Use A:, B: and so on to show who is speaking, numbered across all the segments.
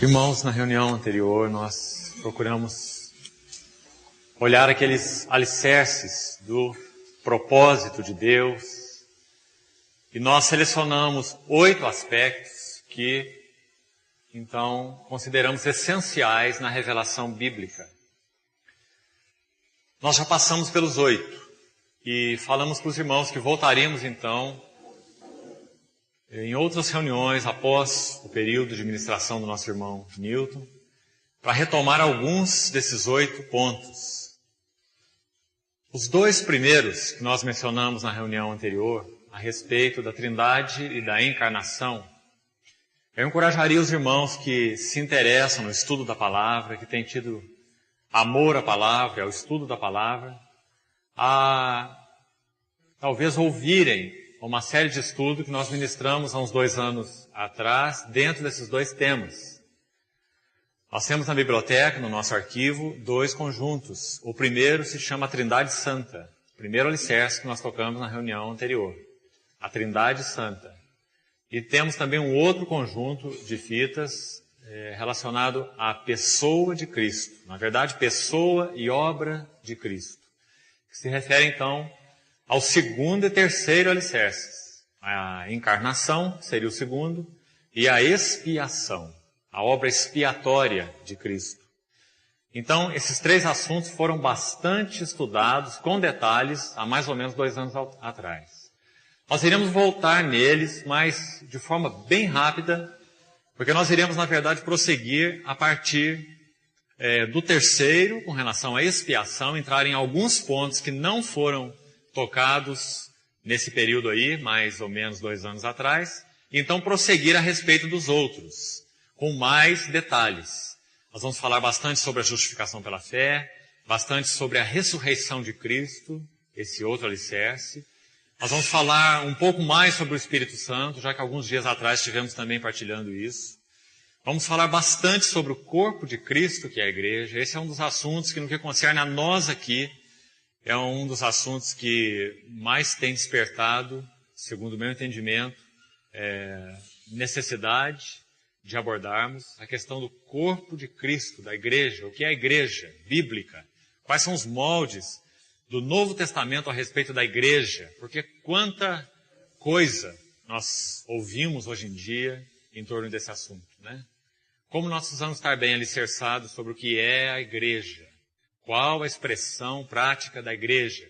A: Irmãos, na reunião anterior nós procuramos olhar aqueles alicerces do propósito de Deus e nós selecionamos 8 aspectos que, então, consideramos essenciais na revelação bíblica. Nós já passamos pelos 8 e falamos para os irmãos que voltaríamos, então, em outras reuniões, após o período de ministração do nosso irmão Newton, para retomar alguns desses 8 pontos. Os 2 primeiros que nós mencionamos na reunião anterior, a respeito da Trindade e da encarnação, eu encorajaria os irmãos que se interessam no estudo da palavra, que têm tido amor à palavra, ao estudo da palavra, a talvez ouvirem uma série de estudos que nós ministramos há uns 2 anos atrás, dentro desses 2 temas. Nós temos na biblioteca, no nosso arquivo, 2 conjuntos. O primeiro se chama Trindade Santa, o primeiro alicerce que nós tocamos na reunião anterior, a Trindade Santa. E temos também um outro conjunto de fitas relacionado à pessoa de Cristo, na verdade, pessoa e obra de Cristo, que se refere então ao segundo e terceiro alicerces. A encarnação seria o segundo e a expiação, a obra expiatória de Cristo. Então, esses 3 assuntos foram bastante estudados, com detalhes, há mais ou menos 2 anos atrás. Nós iremos voltar neles, mas de forma bem rápida, porque nós iremos, na verdade, prosseguir a partir do terceiro, com relação à expiação, entrar em alguns pontos que não foram tocados nesse período aí, mais ou menos 2 anos atrás, e então prosseguir a respeito dos outros, com mais detalhes. Nós vamos falar bastante sobre a justificação pela fé, bastante sobre a ressurreição de Cristo, esse outro alicerce. Nós vamos falar um pouco mais sobre o Espírito Santo, já que alguns dias atrás estivemos também partilhando isso. Vamos falar bastante sobre o corpo de Cristo, que é a igreja. Esse é um dos assuntos que, no que concerne a nós aqui, é um dos assuntos que mais tem despertado, segundo o meu entendimento, necessidade de abordarmos a questão do corpo de Cristo, da igreja. O que é a igreja bíblica? Quais são os moldes do Novo Testamento a respeito da igreja? Porque quanta coisa nós ouvimos hoje em dia em torno desse assunto, né? Como nós precisamos estar bem alicerçados sobre o que é a igreja? Qual a expressão prática da igreja?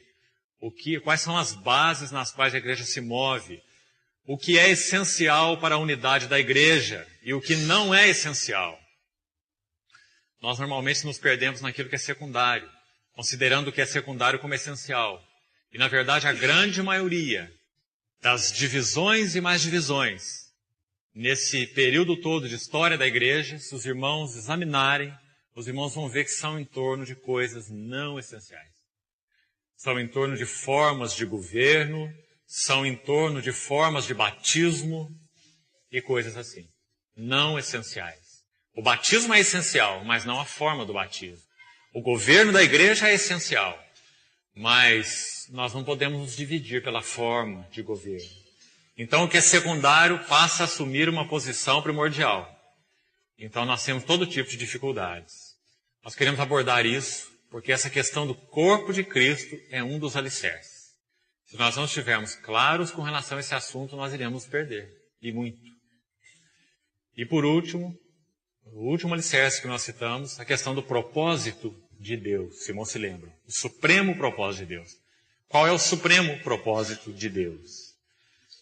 A: Quais são as bases nas quais a igreja se move? O que é essencial para a unidade da igreja e o que não é essencial? Nós normalmente nos perdemos naquilo que é secundário, considerando o que é secundário como essencial. E, na verdade, a grande maioria das divisões e mais divisões, nesse período todo de história da igreja, se os irmãos examinarem, os irmãos vão ver que são em torno de coisas não essenciais. São em torno de formas de governo, são em torno de formas de batismo e coisas assim. Não essenciais. O batismo é essencial, mas não a forma do batismo. O governo da igreja é essencial, mas nós não podemos nos dividir pela forma de governo. Então o que é secundário passa a assumir uma posição primordial. Então nós temos todo tipo de dificuldades. Nós queremos abordar isso, porque essa questão do corpo de Cristo é um dos alicerces. Se nós não estivermos claros com relação a esse assunto, nós iremos perder, e muito. E por último, o último alicerce que nós citamos, a questão do propósito de Deus, se irmãos se lembram. O supremo propósito de Deus. Qual é o supremo propósito de Deus?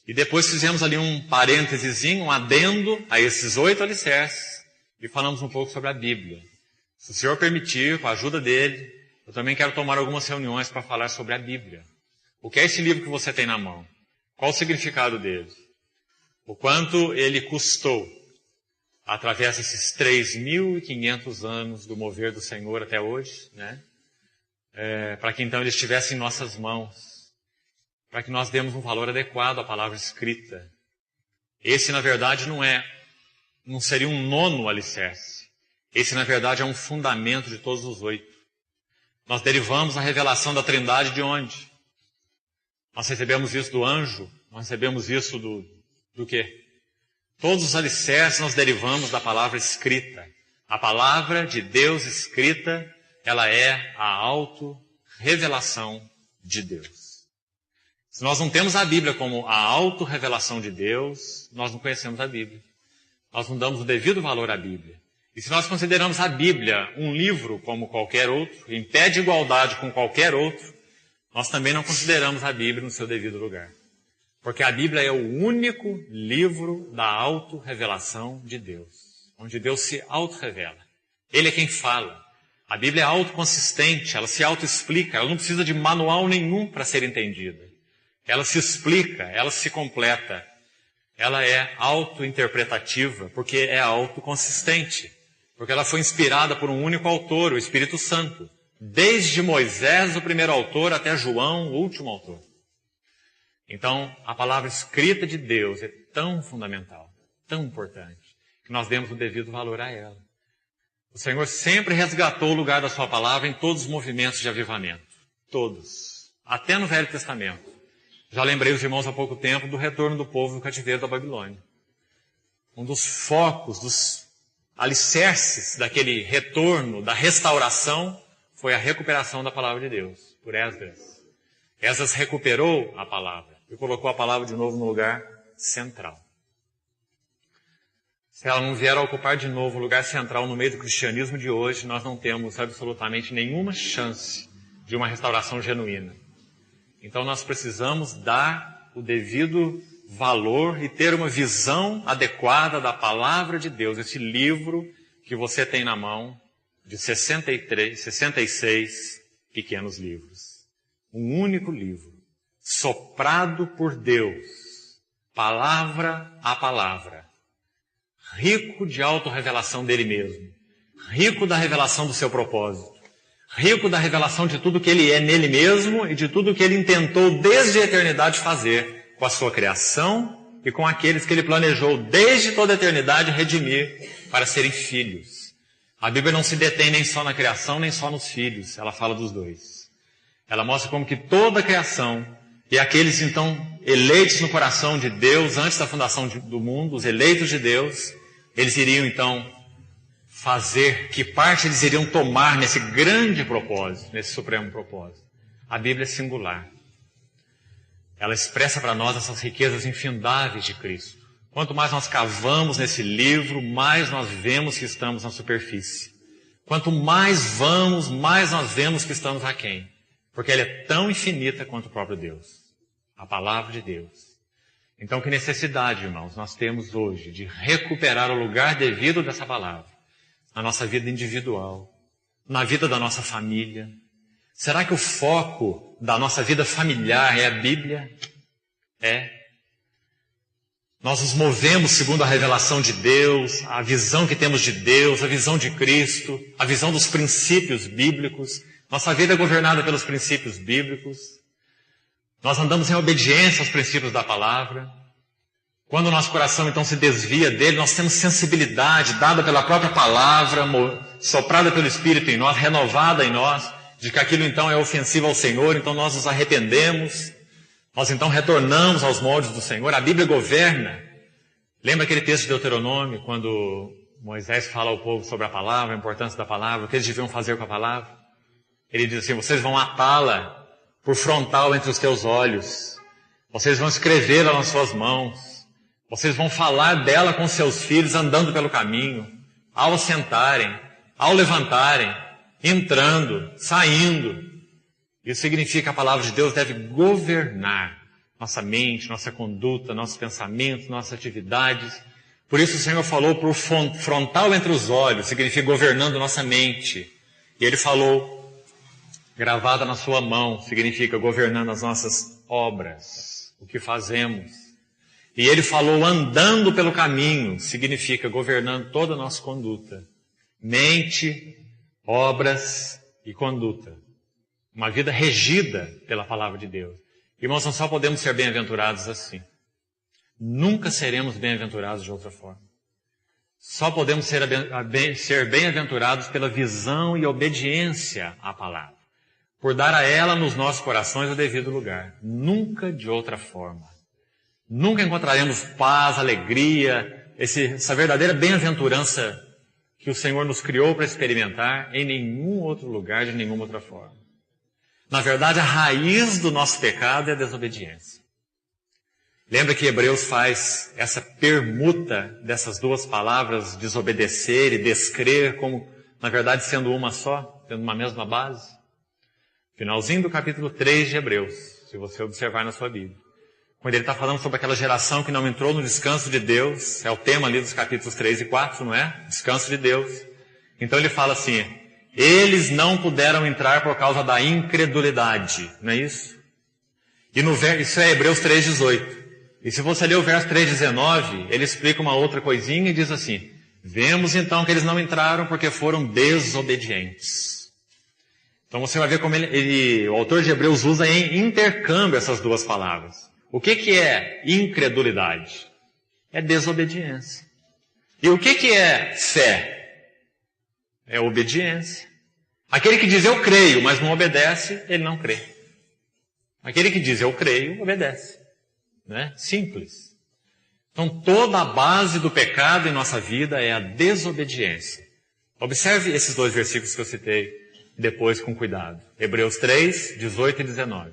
A: E depois fizemos ali um parêntesezinho, um adendo a esses 8 alicerces, e falamos um pouco sobre a Bíblia. Se o Senhor permitir, com a ajuda dele, eu também quero tomar algumas reuniões para falar sobre a Bíblia. O que é esse livro que você tem na mão? Qual o significado dele? O quanto ele custou, através desses 3.500 anos do mover do Senhor até hoje, né? Para que então ele estivesse em nossas mãos, para que nós demos um valor adequado à palavra escrita. Esse, na verdade, não seria um 9º alicerce. Esse, na verdade, é um fundamento de todos os 8. Nós derivamos a revelação da Trindade de onde? Nós recebemos isso do anjo? Nós recebemos isso do quê? Todos os alicerces nós derivamos da palavra escrita. A palavra de Deus escrita, ela é a auto-revelação de Deus. Se nós não temos a Bíblia como a auto-revelação de Deus, nós não conhecemos a Bíblia. Nós não damos o devido valor à Bíblia. E se nós consideramos a Bíblia um livro como qualquer outro, em pé de igualdade com qualquer outro, nós também não consideramos a Bíblia no seu devido lugar. Porque a Bíblia é o único livro da auto-revelação de Deus, onde Deus se auto-revela. Ele é quem fala. A Bíblia é autoconsistente, ela se auto-explica, ela não precisa de manual nenhum para ser entendida. Ela se explica, ela se completa. Ela é auto-interpretativa, porque é autoconsistente. Porque ela foi inspirada por um único autor, o Espírito Santo. Desde Moisés, o primeiro autor, até João, o último autor. Então, a palavra escrita de Deus é tão fundamental, tão importante, que nós demos o devido valor a ela. O Senhor sempre resgatou o lugar da sua palavra em todos os movimentos de avivamento. Todos. Até no Velho Testamento. Já lembrei os irmãos há pouco tempo do retorno do povo do cativeiro da Babilônia. Um dos focos, dos alicerces daquele retorno, da restauração, foi a recuperação da palavra de Deus, por Esdras. Esdras recuperou a palavra e colocou a palavra de novo no lugar central. Se ela não vier a ocupar de novo o lugar central no meio do cristianismo de hoje, nós não temos absolutamente nenhuma chance de uma restauração genuína. Então nós precisamos dar o devido valor e ter uma visão adequada da palavra de Deus, esse livro que você tem na mão, de 66 pequenos livros. Um único livro, soprado por Deus, palavra a palavra, rico de autorrevelação dele mesmo, rico da revelação do seu propósito, rico da revelação de tudo que ele é nele mesmo e de tudo que ele intentou desde a eternidade fazer com a sua criação e com aqueles que ele planejou desde toda a eternidade redimir para serem filhos. A Bíblia não se detém nem só na criação, nem só nos filhos. Ela fala dos dois. Ela mostra como que toda a criação e aqueles então eleitos no coração de Deus antes da fundação do mundo, os eleitos de Deus, eles iriam então fazer, que parte eles iriam tomar nesse grande propósito, nesse supremo propósito. A Bíblia é singular. Ela expressa para nós essas riquezas infindáveis de Cristo. Quanto mais nós cavamos nesse livro, mais nós vemos que estamos na superfície. Quanto mais vamos, mais nós vemos que estamos aquém. Porque ela é tão infinita quanto o próprio Deus. A palavra de Deus. Então, que necessidade, irmãos, nós temos hoje de recuperar o lugar devido dessa palavra. Na nossa vida individual. Na vida da nossa família. Será que o foco da nossa vida familiar é a Bíblia? É. Nós nos movemos segundo a revelação de Deus, a visão que temos de Deus, a visão de Cristo, a visão dos princípios bíblicos. Nossa vida é governada pelos princípios bíblicos. Nós andamos em obediência aos princípios da palavra. Quando o nosso coração então se desvia dele, nós temos sensibilidade dada pela própria palavra, soprada pelo Espírito em nós, renovada em nós, de que aquilo então é ofensivo ao Senhor, então nós nos arrependemos. Nós então retornamos aos moldes do Senhor. A Bíblia governa. Lembra aquele texto de Deuteronômio, quando Moisés fala ao povo sobre a palavra, a importância da palavra, o que eles deviam fazer com a palavra? Ele diz assim, vocês vão atá-la por frontal entre os teus olhos. Vocês vão escrevê-la nas suas mãos. Vocês vão falar dela com seus filhos andando pelo caminho, ao sentarem, ao levantarem, entrando, saindo. Isso significa que a palavra de Deus deve governar nossa mente, nossa conduta, nossos pensamentos, nossas atividades. Por isso o Senhor falou por frontal entre os olhos, significa governando nossa mente. E Ele falou gravada na sua mão, significa governando as nossas obras, o que fazemos. E Ele falou andando pelo caminho, significa governando toda a nossa conduta. Mente, obras e conduta. Uma vida regida pela palavra de Deus. Irmãos, nós só podemos ser bem-aventurados assim. Nunca seremos bem-aventurados de outra forma. Só podemos ser bem-aventurados pela visão e obediência à palavra. Por dar a ela nos nossos corações o devido lugar. Nunca de outra forma. Nunca encontraremos paz, alegria, essa verdadeira bem-aventurança que o Senhor nos criou para experimentar em nenhum outro lugar, de nenhuma outra forma. Na verdade, a raiz do nosso pecado é a desobediência. Lembra que Hebreus faz essa permuta dessas duas palavras, desobedecer e descrer, como, na verdade, sendo uma só, tendo uma mesma base? Finalzinho do capítulo 3 de Hebreus, se você observar na sua Bíblia. Quando ele está falando sobre aquela geração que não entrou no descanso de Deus, é o tema ali dos capítulos 3 e 4, não é? Descanso de Deus. Então ele fala assim, eles não puderam entrar por causa da incredulidade, não é isso? E isso é Hebreus 3,18. E se você ler o verso 3,19, ele explica uma outra coisinha e diz assim, vemos então que eles não entraram porque foram desobedientes. Então você vai ver como o autor de Hebreus usa em intercâmbio essas duas palavras. O que é incredulidade? É desobediência. E o que é fé? É obediência. Aquele que diz eu creio, mas não obedece, ele não crê. Aquele que diz eu creio, obedece. Né? Simples. Então toda a base do pecado em nossa vida é a desobediência. Observe esses dois versículos que eu citei depois com cuidado. Hebreus 3, 18 e 19.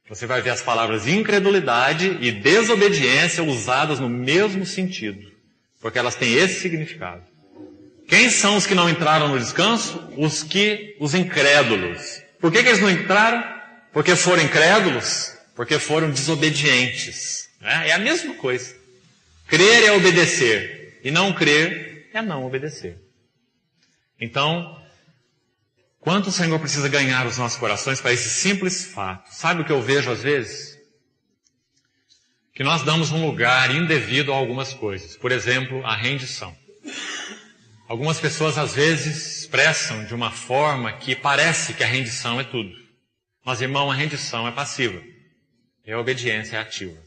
A: Você vai ver as palavras incredulidade e desobediência usadas no mesmo sentido, porque elas têm esse significado. Quem são os que não entraram no descanso? Os incrédulos. Por que eles não entraram? Porque foram incrédulos? Porque foram desobedientes. É a mesma coisa. Crer é obedecer, e não crer é não obedecer. Então, quanto o Senhor precisa ganhar os nossos corações para esse simples fato? Sabe o que eu vejo às vezes? Que nós damos um lugar indevido a algumas coisas. Por exemplo, a rendição. Algumas pessoas às vezes expressam de uma forma que parece que a rendição é tudo. Mas, irmão, a rendição é passiva. E a obediência é ativa.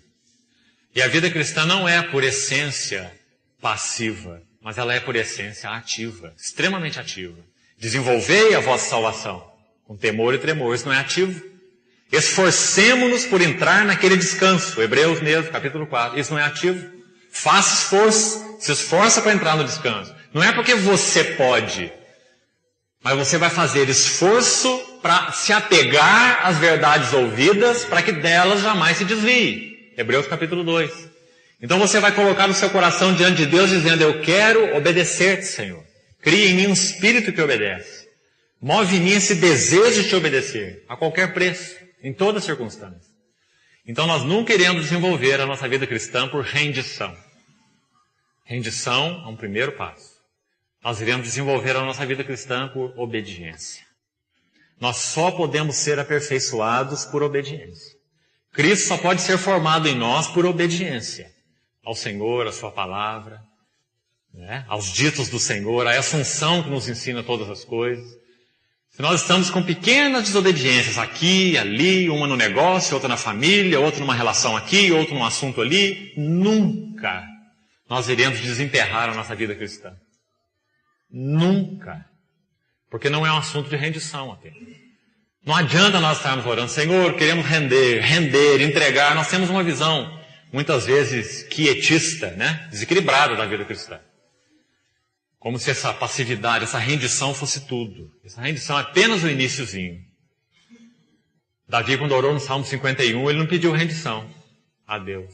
A: E a vida cristã não é por essência passiva, mas ela é por essência ativa, extremamente ativa. Desenvolvei a vossa salvação com temor e tremor, isso não é ativo. Esforcemo-nos por entrar naquele descanso, Hebreus mesmo, capítulo 4, isso não é ativo. Faça esforço, se esforça para entrar no descanso. Não é porque você pode, mas você vai fazer esforço para se apegar às verdades ouvidas, para que delas jamais se desvie. Hebreus capítulo 2. Então você vai colocar o seu coração diante de Deus dizendo, eu quero obedecer-te, Senhor. Cria em mim um espírito que obedece. Move em mim esse desejo de te obedecer, a qualquer preço, em todas as circunstâncias. Então nós nunca iremos desenvolver a nossa vida cristã por rendição. Rendição é um primeiro passo. Nós iremos desenvolver a nossa vida cristã por obediência. Nós só podemos ser aperfeiçoados por obediência. Cristo só pode ser formado em nós por obediência ao Senhor, à sua palavra, né? Aos ditos do Senhor, a essa unção que nos ensina todas as coisas. Se nós estamos com pequenas desobediências aqui, ali, uma no negócio, outra na família, outra numa relação aqui, outra num assunto ali, nunca nós iremos desemperrar a nossa vida cristã. Nunca. Porque não é um assunto de rendição até. Não adianta nós estarmos orando, Senhor, queremos render, entregar. Nós temos uma visão, muitas vezes, quietista, né? Desequilibrada da vida cristã. Como se essa passividade, essa rendição fosse tudo. Essa rendição é apenas o iniciozinho. Davi, quando orou no Salmo 51, ele não pediu rendição a Deus.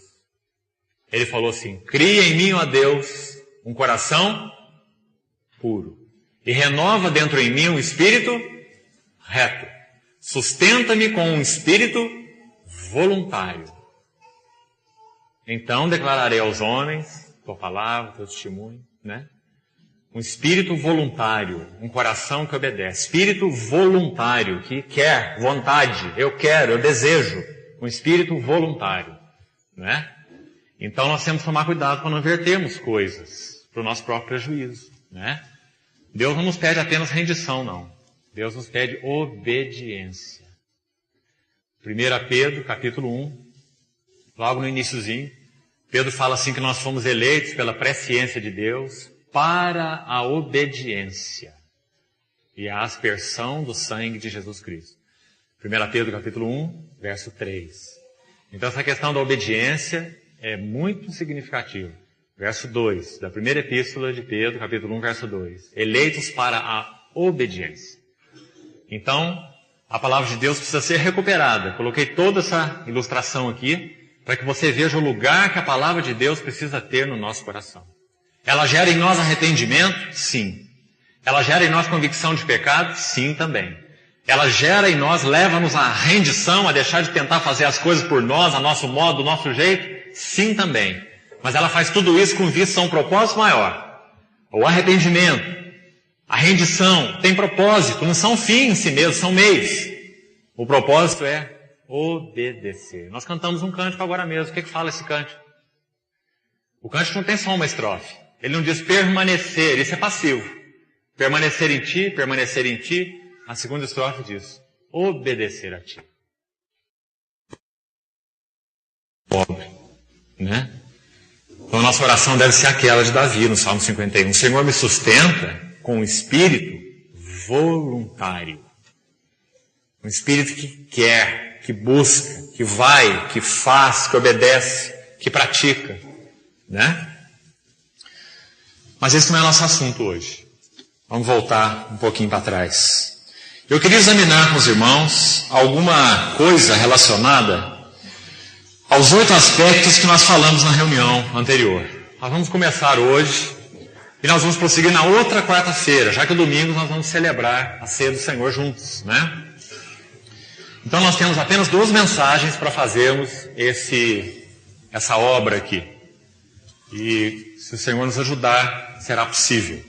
A: Ele falou assim, cria em mim, ó Deus, um coração puro. E renova dentro em mim um espírito reto. Sustenta-me com um espírito voluntário. Então declararei aos homens, tua palavra, teu testemunho, né? Um espírito voluntário, um coração que obedece. Espírito voluntário, que quer, vontade, eu quero, eu desejo. Um espírito voluntário, né? Então nós temos que tomar cuidado para não invertermos coisas para o nosso próprio prejuízo, né? Deus não nos pede apenas rendição, não. Deus nos pede obediência. 1 Pedro, capítulo 1, logo no iniciozinho, Pedro fala assim que nós fomos eleitos pela presciência de Deus para a obediência e a aspersão do sangue de Jesus Cristo. 1 Pedro, capítulo 1, verso 3. Então essa questão da obediência é muito significativa. verso 2, da primeira epístola de Pedro, capítulo 1, verso 2. Eleitos para a obediência. Então, a palavra de Deus precisa ser recuperada. Coloquei toda essa ilustração aqui para que você veja o lugar que a palavra de Deus precisa ter no nosso coração. Ela gera em nós arrependimento? Sim. Ela gera em nós convicção de pecado? Sim, também. Ela gera em nós, leva-nos à rendição, a deixar de tentar fazer as coisas por nós, a nosso modo, do nosso jeito? Sim, também. Mas ela faz tudo isso com vista a um propósito maior. O arrependimento, a rendição, tem propósito, não são fins em si mesmos, são meios. O propósito é obedecer. Nós cantamos um cântico agora mesmo. O que fala esse cântico? O cântico não tem só uma estrofe. Ele não diz permanecer, isso é passivo. Permanecer em ti, permanecer em ti. A segunda estrofe diz obedecer a ti. Pobre, né? Então a nossa oração deve ser aquela de Davi no Salmo 51. O Senhor me sustenta com um espírito voluntário. Um espírito que quer, que busca, que vai, que faz, que obedece, que pratica, né? Mas esse não é nosso assunto hoje. Vamos voltar um pouquinho para trás. Eu queria examinar com os irmãos alguma coisa relacionada aos 8 aspectos que nós falamos na reunião anterior. Nós vamos começar hoje e nós vamos prosseguir na outra quarta-feira, já que domingo nós vamos celebrar a ceia do Senhor juntos, né? Então nós temos apenas 2 mensagens para fazermos essa obra aqui. E se o Senhor nos ajudar, será possível.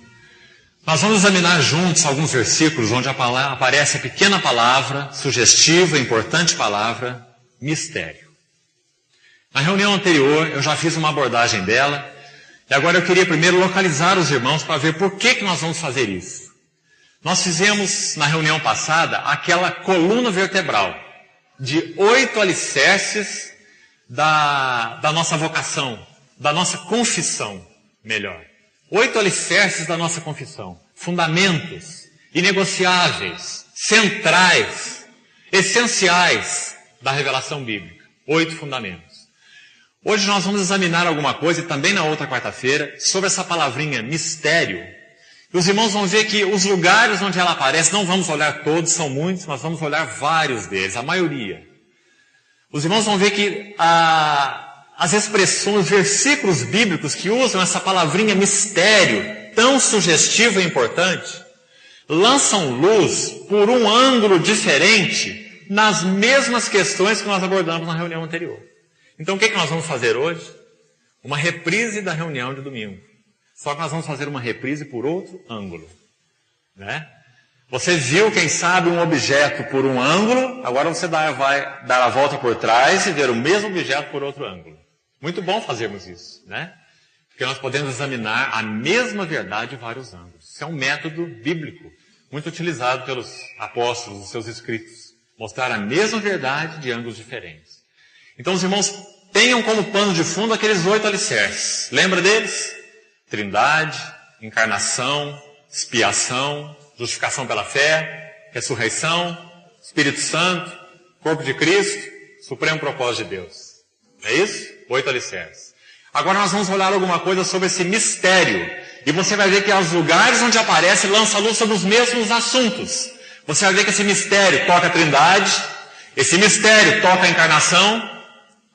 A: Nós vamos examinar juntos alguns versículos onde aparece a pequena palavra, sugestiva, importante palavra, mistério. Na reunião anterior eu já fiz uma abordagem dela, e agora eu queria primeiro localizar os irmãos para ver por que nós vamos fazer isso. Nós fizemos na reunião passada aquela coluna vertebral de 8 alicerces da nossa vocação, da nossa confissão, melhor. 8 alicerces da nossa confissão, fundamentos inegociáveis, centrais, essenciais da revelação bíblica. 8 fundamentos. Hoje nós vamos examinar alguma coisa, e também na outra quarta-feira, sobre essa palavrinha mistério. E os irmãos vão ver que os lugares onde ela aparece, não vamos olhar todos, são muitos, mas vamos olhar vários deles, a maioria. Os irmãos vão ver que as expressões, versículos bíblicos que usam essa palavrinha mistério, tão sugestivo e importante, lançam luz por um ângulo diferente nas mesmas questões que nós abordamos na reunião anterior. Então o que nós vamos fazer hoje? Uma reprise da reunião de domingo. Só que nós vamos fazer uma reprise por outro ângulo, né? Você viu, quem sabe, um objeto por um ângulo, agora você vai dar a volta por trás e ver o mesmo objeto por outro ângulo. Muito bom fazermos isso, né? Porque nós podemos examinar a mesma verdade em vários ângulos. Isso é um método bíblico, muito utilizado pelos apóstolos nos seus escritos. Mostrar a mesma verdade de ângulos diferentes. Então os irmãos tenham como pano de fundo aqueles 8 alicerces. Lembra deles? Trindade, encarnação, expiação, justificação pela fé, ressurreição, Espírito Santo, corpo de Cristo, supremo propósito de Deus. É isso? 8 alicerces. Agora nós vamos olhar alguma coisa sobre esse mistério. E você vai ver que aos lugares onde aparece, lança luz sobre os mesmos assuntos. Você vai ver que esse mistério toca a Trindade, esse mistério toca a encarnação.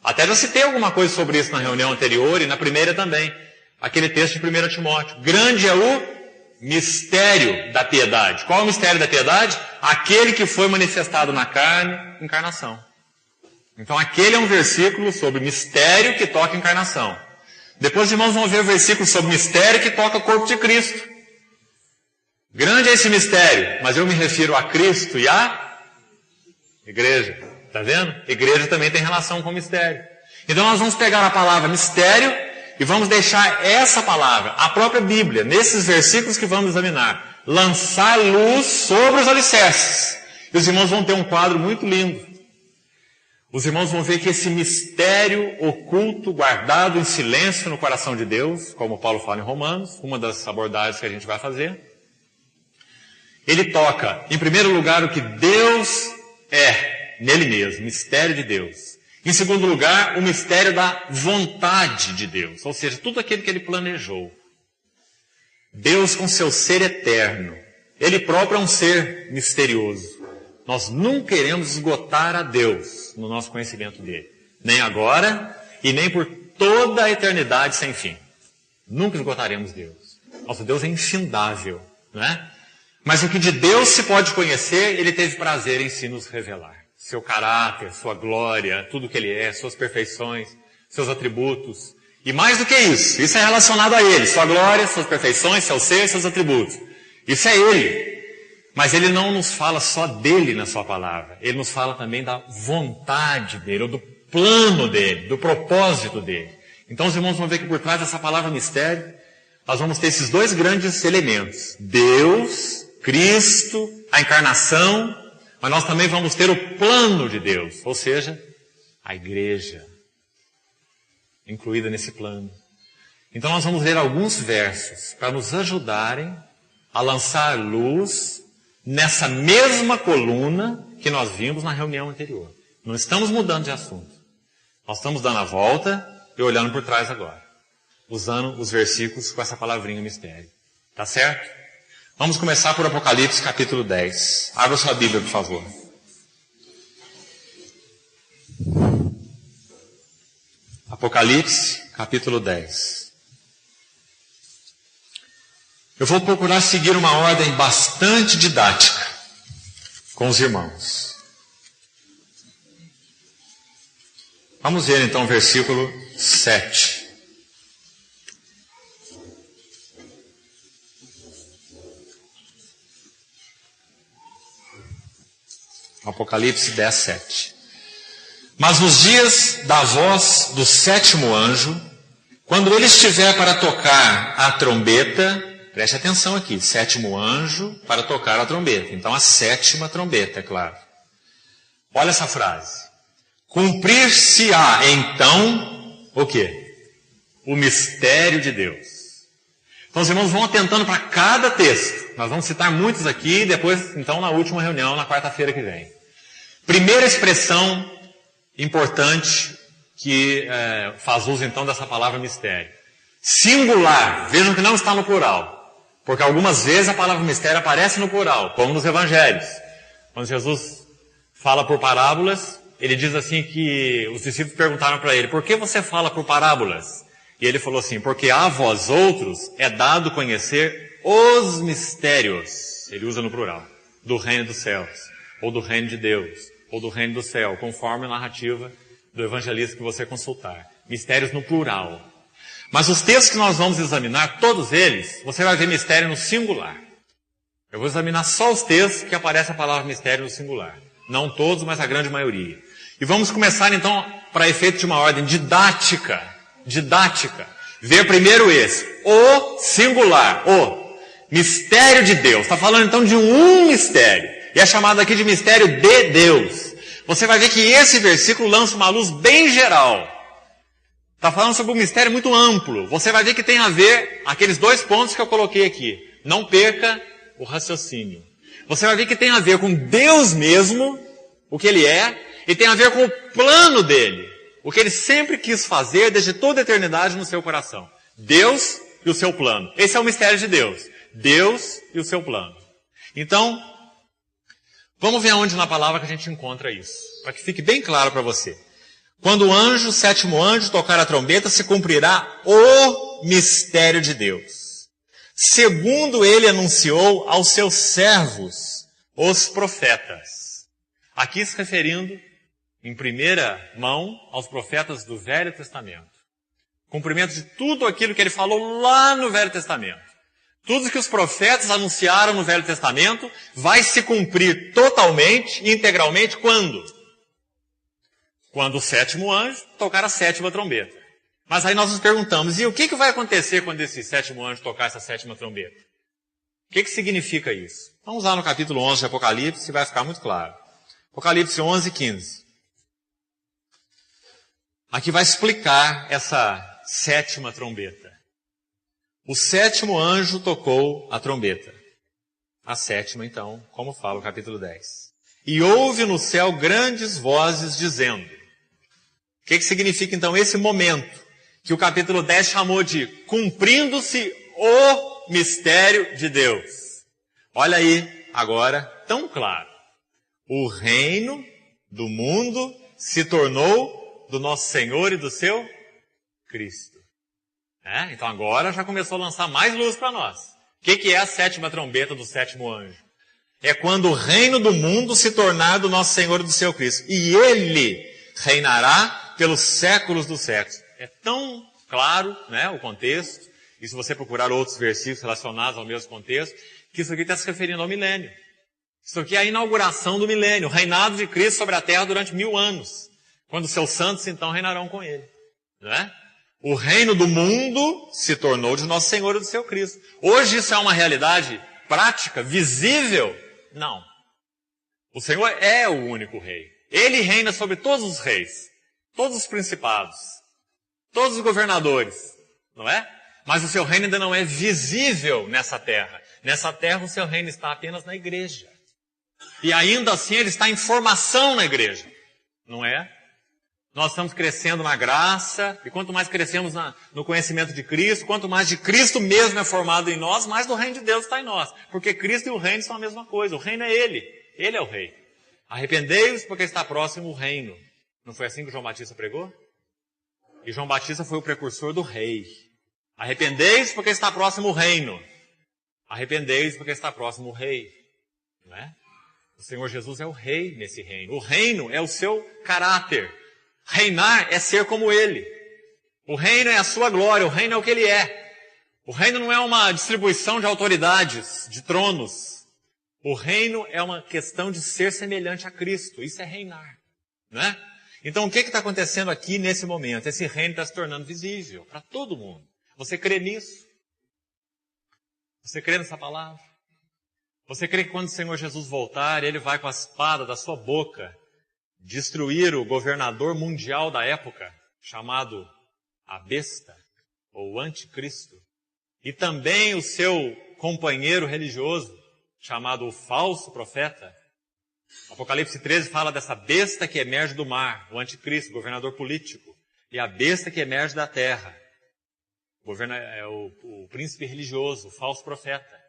A: Até já citei alguma coisa sobre isso na reunião anterior e na primeira também. Aquele texto de 1 Timóteo. Grande é o mistério da piedade. Qual é o mistério da piedade? Aquele que foi manifestado na carne, encarnação. Então aquele é um versículo sobre mistério que toca a encarnação. Depois os irmãos vão ver o versículo sobre mistério que toca o corpo de Cristo. Grande é esse mistério, mas eu me refiro a Cristo e à igreja. Está vendo? Igreja também tem relação com mistério. Então nós vamos pegar a palavra mistério e vamos deixar essa palavra, a própria Bíblia, nesses versículos que vamos examinar, lançar luz sobre os alicerces. E os irmãos vão ter um quadro muito lindo. Os irmãos vão ver que esse mistério oculto, guardado em silêncio no coração de Deus, como Paulo fala em Romanos, uma das abordagens que a gente vai fazer, ele toca, em primeiro lugar, o que Deus é, nele mesmo, mistério de Deus. Em segundo lugar, o mistério da vontade de Deus, ou seja, tudo aquilo que ele planejou. Deus com seu ser eterno, ele próprio é um ser misterioso. Nós nunca iremos esgotar a Deus no nosso conhecimento dele, nem agora e nem por toda a eternidade sem fim. Nunca esgotaremos Deus. Nosso Deus é infindável, não é? Mas o que de Deus se pode conhecer, ele teve prazer em si nos revelar. Seu caráter, sua glória, tudo que ele é, suas perfeições, seus atributos. E mais do que isso é relacionado a ele. Sua glória, suas perfeições, seu ser, seus atributos. Isso é ele. Mas ele não nos fala só dele na sua palavra. Ele nos fala também da vontade dele, ou do plano dele, do propósito dele. Então os irmãos vão ver que por trás dessa palavra mistério, nós vamos ter esses dois grandes elementos. Deus, Cristo, a encarnação, mas nós também vamos ter o plano de Deus, ou seja, a igreja, incluída nesse plano. Então nós vamos ler alguns versos para nos ajudarem a lançar luz nessa mesma coluna que nós vimos na reunião anterior. Não estamos mudando de assunto. Nós estamos dando a volta e olhando por trás agora, usando os versículos com essa palavrinha mistério. Tá certo? Vamos começar por Apocalipse capítulo 10. Abra sua Bíblia, por favor. Apocalipse capítulo 10. Eu vou procurar seguir uma ordem bastante didática com os irmãos. Vamos ver então o versículo 7. Apocalipse 10, 7. Mas nos dias da voz do sétimo anjo, quando ele estiver para tocar a trombeta, preste atenção aqui, sétimo anjo para tocar a trombeta. Então a sétima trombeta, é claro. Olha essa frase. Cumprir-se-á então, o quê? O mistério de Deus. Então os irmãos vão atentando para cada texto. Nós vamos citar muitos aqui, depois, então, na última reunião, na quarta-feira que vem. Primeira expressão importante que faz uso, então, dessa palavra mistério. Singular. Vejam que não está no plural. Porque algumas vezes a palavra mistério aparece no plural, como nos evangelhos. Quando Jesus fala por parábolas, ele diz assim que os discípulos perguntaram para ele, por que você fala por parábolas? E ele falou assim, porque a vós outros é dado conhecer os mistérios, ele usa no plural, do reino dos céus, ou do reino de Deus, ou do reino do céu, conforme a narrativa do evangelista que você consultar. Mistérios no plural. Mas os textos que nós vamos examinar, todos eles, você vai ver mistério no singular. Eu vou examinar só os textos que aparece a palavra mistério no singular. Não todos, mas a grande maioria. E vamos começar então, para efeito de uma ordem didática, ver primeiro esse, o singular, o mistério de Deus. Está falando então de um mistério. E é chamado aqui de mistério de Deus. Você vai ver que esse versículo lança uma luz bem geral. Está falando sobre um mistério muito amplo. Você vai ver que tem a ver, aqueles dois pontos que eu coloquei aqui. Não perca o raciocínio. Você vai ver que tem a ver com Deus mesmo, o que Ele é, e tem a ver com o plano dele. O que Ele sempre quis fazer desde toda a eternidade no seu coração. Deus e o seu plano. Esse é o mistério de Deus. Deus e o seu plano. Então, vamos ver aonde na palavra que a gente encontra isso. Para que fique bem claro para você. Quando o anjo, o sétimo anjo, tocar a trombeta, se cumprirá o mistério de Deus. Segundo ele anunciou aos seus servos, os profetas. Aqui se referindo, em primeira mão, aos profetas do Velho Testamento. Cumprimento de tudo aquilo que ele falou lá no Velho Testamento. Tudo que os profetas anunciaram no Velho Testamento vai se cumprir totalmente e integralmente quando? Quando o sétimo anjo tocar a sétima trombeta. Mas aí nós nos perguntamos, e o que vai acontecer quando esse sétimo anjo tocar essa sétima trombeta? O que significa isso? Vamos lá no capítulo 11 de Apocalipse e vai ficar muito claro. Apocalipse 11, 15. Aqui vai explicar essa sétima trombeta. O sétimo anjo tocou a trombeta. A sétima, então, como fala o capítulo 10. E houve no céu grandes vozes dizendo, O que significa então esse momento que o capítulo 10 chamou de cumprindo-se o mistério de Deus? Olha aí agora, tão claro. O reino do mundo se tornou do nosso Senhor e do seu Cristo. Então agora já começou a lançar mais luz para nós. O que é a sétima trombeta do sétimo anjo? É quando o reino do mundo se tornar do nosso Senhor e do seu Cristo. E Ele reinará pelos séculos dos séculos. É tão claro, o contexto, e se você procurar outros versículos relacionados ao mesmo contexto, que isso aqui está se referindo ao milênio. Isso aqui é a inauguração do milênio, o reinado de Cristo sobre a terra durante 1000 anos, quando os seus santos então reinarão com Ele. O reino do mundo se tornou de nosso Senhor e do seu Cristo. Hoje isso é uma realidade prática, visível? Não. O Senhor é o único rei. Ele reina sobre todos os reis, todos os principados, todos os governadores, não é? Mas o seu reino ainda não é visível nessa terra. Nessa terra o seu reino está apenas na igreja. E ainda assim ele está em formação na igreja, não é? Nós estamos crescendo na graça, e quanto mais crescemos no conhecimento de Cristo, quanto mais de Cristo mesmo é formado em nós, mais do reino de Deus está em nós. Porque Cristo e o reino são a mesma coisa. O reino é Ele. Ele é o rei. Arrependei-vos porque está próximo o reino. Não foi assim que João Batista pregou? E João Batista foi o precursor do rei. Arrependei-vos porque está próximo o reino. Arrependei-vos porque está próximo o rei. Não é? O Senhor Jesus é o rei nesse reino. O reino é o seu caráter. Reinar é ser como Ele. O reino é a sua glória, o reino é o que Ele é. O reino não é uma distribuição de autoridades, de tronos. O reino é uma questão de ser semelhante a Cristo. Isso é reinar, né? Então o que está acontecendo aqui nesse momento? Esse reino está se tornando visível para todo mundo. Você crê nisso? Você crê nessa palavra? Você crê que quando o Senhor Jesus voltar, Ele vai com a espada da sua boca destruir o governador mundial da época, chamado a besta, ou o anticristo, e também o seu companheiro religioso, chamado o falso profeta? Apocalipse 13 fala dessa besta que emerge do mar, o anticristo, governador político, e a besta que emerge da terra, o príncipe religioso, o falso profeta,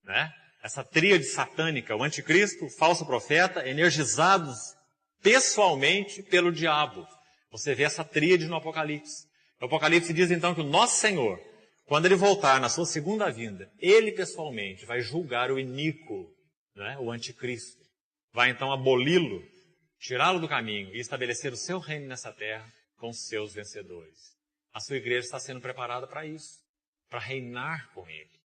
A: né? Essa tríade satânica, o anticristo, o falso profeta, energizados pessoalmente pelo diabo. Você vê essa tríade no Apocalipse. O Apocalipse diz então que o nosso Senhor, quando Ele voltar na sua segunda vinda, Ele pessoalmente vai julgar o iníquo, né, o anticristo. Vai então aboli-lo, tirá-lo do caminho e estabelecer o seu reino nessa terra com os seus vencedores. A sua igreja está sendo preparada para isso, para reinar com Ele.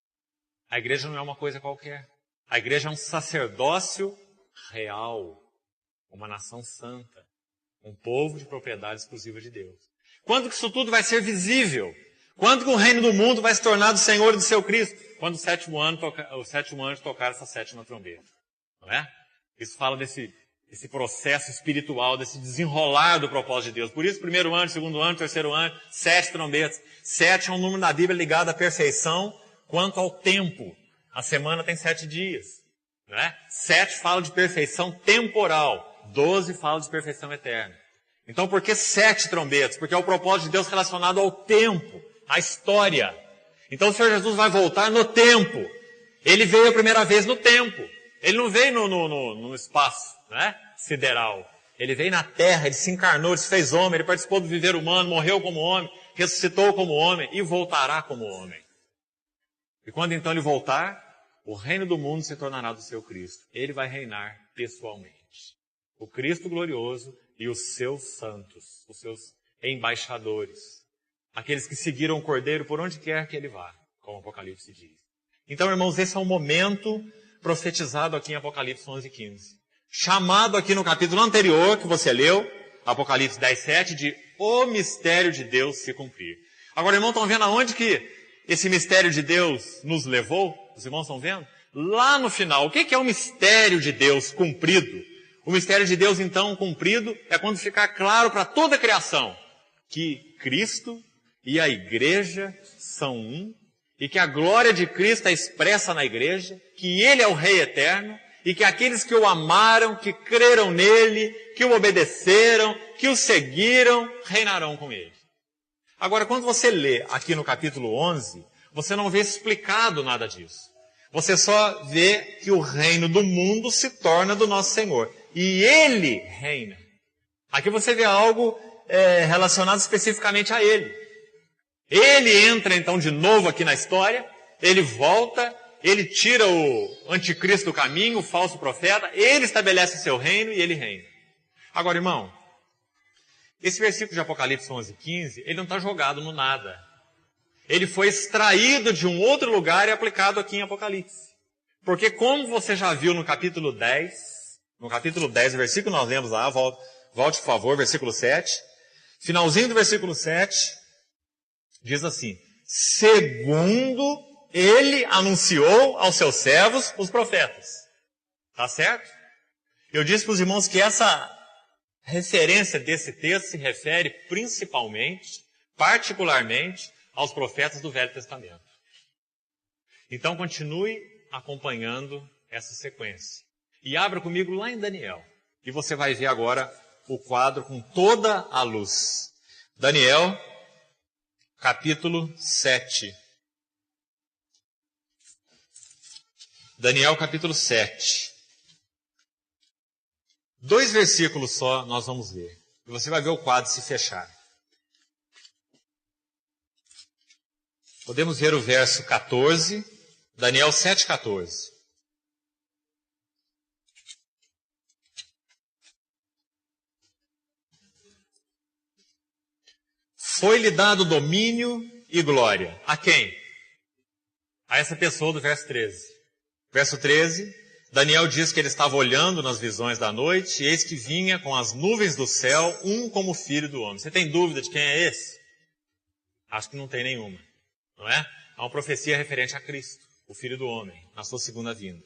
A: A igreja não é uma coisa qualquer. A igreja é um sacerdócio real, uma nação santa, um povo de propriedade exclusiva de Deus. Quando que isso tudo vai ser visível? Quando que o reino do mundo vai se tornar do Senhor e do seu Cristo? Quando o sétimo anjo tocar essa sétima trombeta. Não é? Isso fala desse processo espiritual, desse desenrolar do propósito de Deus. Por isso, primeiro anjo, segundo anjo, terceiro anjo, 7 trombetas. 7 é um número na Bíblia ligado à perfeição quanto ao tempo. A semana tem 7 dias. Não é? 7 fala de perfeição temporal. 12 fala de perfeição eterna. Então, por que 7 trombetas? Porque é o propósito de Deus relacionado ao tempo, à história. Então, o Senhor Jesus vai voltar no tempo. Ele veio a primeira vez no tempo. Ele não veio no espaço, né, sideral. Ele veio na terra, Ele se encarnou, Ele se fez homem, Ele participou do viver humano, morreu como homem, ressuscitou como homem e voltará como homem. E quando então Ele voltar, o reino do mundo se tornará do seu Cristo. Ele vai reinar pessoalmente. O Cristo glorioso e os seus santos, os seus embaixadores. Aqueles que seguiram o Cordeiro por onde quer que ele vá, como o Apocalipse diz. Então, irmãos, esse é um momento profetizado aqui em Apocalipse 11:15. Chamado aqui no capítulo anterior, que você leu, Apocalipse 10:7, de o mistério de Deus se cumprir. Agora, irmãos, estão vendo aonde que esse mistério de Deus nos levou? Os irmãos estão vendo? Lá no final, o que é o mistério de Deus cumprido? O mistério de Deus, então, cumprido, é quando ficar claro para toda a criação que Cristo e a igreja são um, e que a glória de Cristo é expressa na igreja, que Ele é o Rei eterno, e que aqueles que o amaram, que creram nele, que o obedeceram, que o seguiram, reinarão com ele. Agora, quando você lê aqui no capítulo 11, você não vê explicado nada disso. Você só vê que o reino do mundo se torna do nosso Senhor. E ele reina. Aqui você vê algo relacionado especificamente a ele. Ele entra então de novo aqui na história, ele volta, ele tira o anticristo do caminho, o falso profeta, ele estabelece o seu reino e ele reina. Agora, irmão, esse versículo de Apocalipse 11:15, ele não está jogado no nada. Ele foi extraído de um outro lugar e aplicado aqui em Apocalipse. Porque como você já viu no capítulo 10, o versículo que nós lemos lá, volte por favor, versículo 7, finalzinho do versículo 7, diz assim: segundo ele anunciou aos seus servos, os profetas. Tá certo? Eu disse para os irmãos que essa referência desse texto se refere principalmente, particularmente, aos profetas do Velho Testamento. Então continue acompanhando essa sequência. E abra comigo lá em Daniel. E você vai ver agora o quadro com toda a luz. Daniel, capítulo 7. Daniel, capítulo 7. 2 versículos só nós vamos ler. E você vai ver o quadro se fechar. Podemos ver o verso 14, Daniel 7:14. Foi-lhe dado domínio e glória. A quem? A essa pessoa do verso 13. Verso 13, Daniel diz que ele estava olhando nas visões da noite, e eis que vinha com as nuvens do céu, um como filho do homem. Você tem dúvida de quem é esse? Acho que não tem nenhuma. Não é? Há uma profecia referente a Cristo, o Filho do Homem, na sua segunda vinda.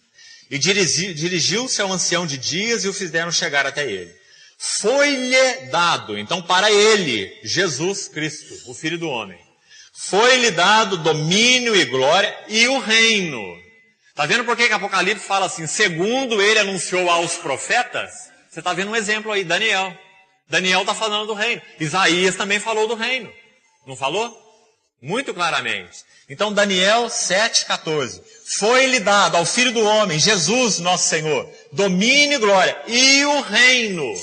A: E dirigiu-se ao ancião de dias e o fizeram chegar até ele. Foi-lhe dado, então para ele, Jesus Cristo, o Filho do Homem, foi-lhe dado domínio e glória e o reino. Está vendo por que Apocalipse fala assim, segundo ele anunciou aos profetas? Você está vendo um exemplo aí, Daniel. Daniel está falando do reino. Isaías também falou do reino. Não falou? Muito claramente. Então, Daniel 7:14. Foi-lhe dado ao Filho do Homem, Jesus, nosso Senhor, domínio e glória e o reino.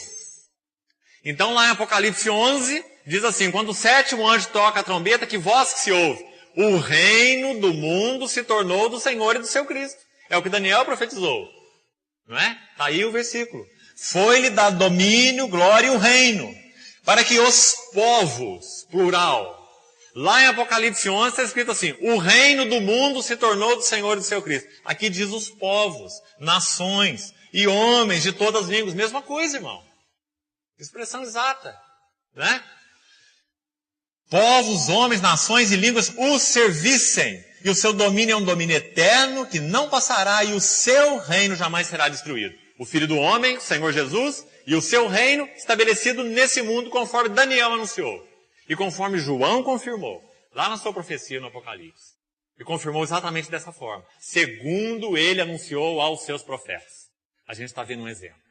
A: Então, lá em Apocalipse 11, diz assim, quando o 7º anjo toca a trombeta, que voz que se ouve? O reino do mundo se tornou do Senhor e do seu Cristo. É o que Daniel profetizou. Não é? Está aí o versículo. Foi-lhe dado domínio, glória e o reino, para que os povos, plural, lá em Apocalipse 11 está escrito assim, o reino do mundo se tornou do Senhor e do seu Cristo. Aqui diz os povos, nações e homens de todas as línguas. Mesma coisa, irmão. Expressão exata. Né? Povos, homens, nações e línguas o servissem. E o seu domínio é um domínio eterno que não passará e o seu reino jamais será destruído. O Filho do Homem, o Senhor Jesus, e o seu reino estabelecido nesse mundo conforme Daniel anunciou. E conforme João confirmou, lá na sua profecia no Apocalipse. E confirmou exatamente dessa forma. Segundo ele anunciou aos seus profetas. A gente está vendo um exemplo.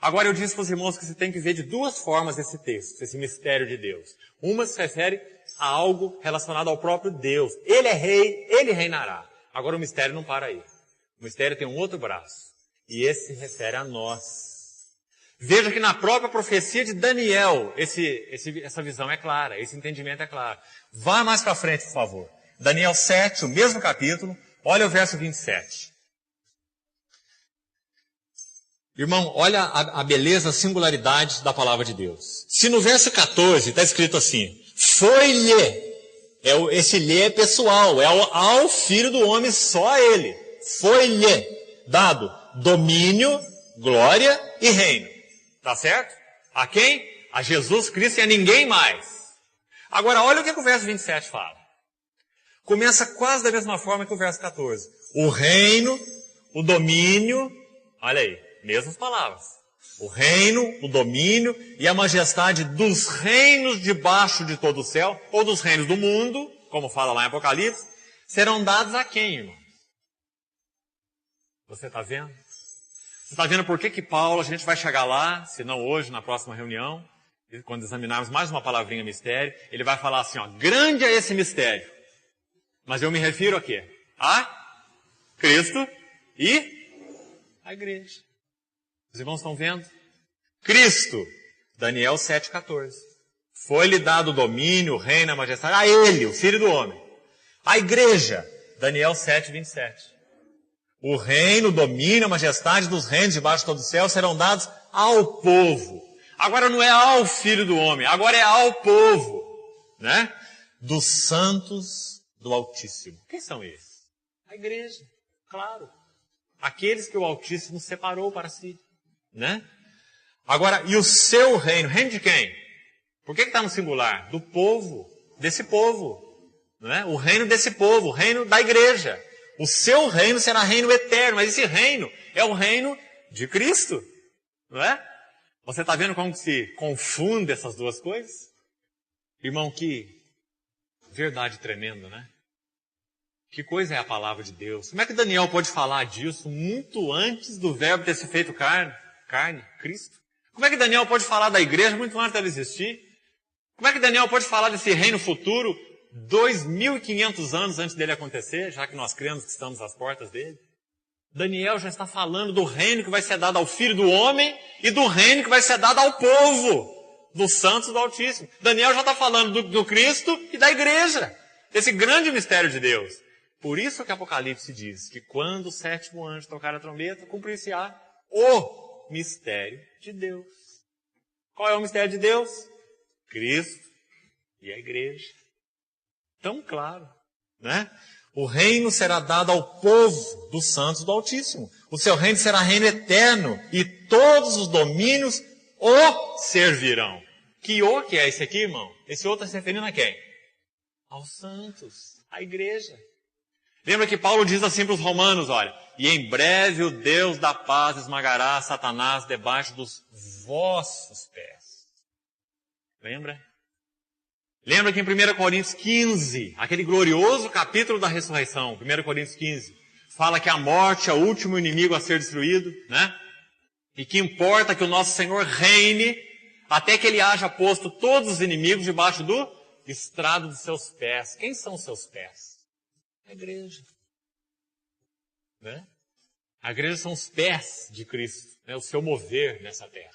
A: Agora eu disse para os irmãos que você tem que ver de duas formas esse texto, esse mistério de Deus. Uma se refere a algo relacionado ao próprio Deus. Ele é rei, ele reinará. Agora o mistério não para aí. O mistério tem um outro braço. E esse se refere a nós. Veja que na própria profecia de Daniel, essa visão é clara, esse entendimento é claro. Vá mais para frente, por favor. Daniel 7, o mesmo capítulo, olha o verso 27. Irmão, olha a beleza, a singularidade da palavra de Deus. Se no verso 14 está escrito assim, foi-lhe, esse lhe é pessoal, é ao Filho do Homem, só a ele. Foi-lhe dado domínio, glória e reino. Tá certo? A quem? A Jesus Cristo e a ninguém mais. Agora, olha o que o verso 27 fala. Começa quase da mesma forma que o verso 14. O reino, o domínio, olha aí. Mesmas palavras. O reino, o domínio e a majestade dos reinos debaixo de todo o céu, ou dos reinos do mundo, como fala lá em Apocalipse, serão dados a quem, irmão? Você está vendo? Você está vendo por que Paulo, a gente vai chegar lá, se não hoje, na próxima reunião, quando examinarmos mais uma palavrinha mistério, ele vai falar assim, ó, grande é esse mistério. Mas eu me refiro a quê? A Cristo e a igreja. Os irmãos estão vendo? Cristo, Daniel 7,14. Foi-lhe dado o domínio, o reino, a majestade, a ele, o Filho do Homem. A igreja, Daniel 7,27. O reino, o domínio, a majestade dos reinos debaixo de todo o céu serão dados ao povo. Agora não é ao Filho do Homem, agora é ao povo, né? Dos santos do Altíssimo. Quem são esses? A igreja, claro. Aqueles que o Altíssimo separou para si, né? Agora, e o seu reino? Reino de quem? Por que está no singular? Do povo, desse povo, né? O reino desse povo, o reino da igreja. O seu reino será reino eterno, mas esse reino é o reino de Cristo, não é? Você está vendo como se confunde essas duas coisas? Irmão, que verdade tremenda, né? Que coisa é a palavra de Deus? Como é que Daniel pode falar disso muito antes do verbo ter se feito carne, Cristo? Como é que Daniel pode falar da igreja muito antes dela existir? Como é que Daniel pode falar desse reino futuro 2.500 anos antes dele acontecer, já que nós cremos que estamos às portas dele? Daniel já está falando do reino que vai ser dado ao Filho do Homem e do reino que vai ser dado ao povo dos santos do Altíssimo. Daniel já está falando do Cristo e da igreja, desse grande mistério de Deus. Por isso que Apocalipse diz que quando o sétimo anjo tocar a trombeta, cumprir-se-á o mistério de Deus. Qual é o mistério de Deus? Cristo e a igreja. Tão claro, né? O reino será dado ao povo dos santos do Altíssimo. O seu reino será reino eterno e todos os domínios o servirão. Que é esse aqui, irmão? Esse outro está se referindo a quem? Aos santos, à igreja. Lembra que Paulo diz assim para os romanos, olha, e em breve o Deus da paz esmagará Satanás debaixo dos vossos pés. Lembra? Lembra que em 1 Coríntios 15, aquele glorioso capítulo da ressurreição, 1 Coríntios 15, fala que a morte é o último inimigo a ser destruído, né? E que importa que o nosso Senhor reine até que ele haja posto todos os inimigos debaixo do estrado dos seus pés. Quem são os seus pés? A igreja. Né? A igreja são os pés de Cristo, né? O seu mover nessa terra.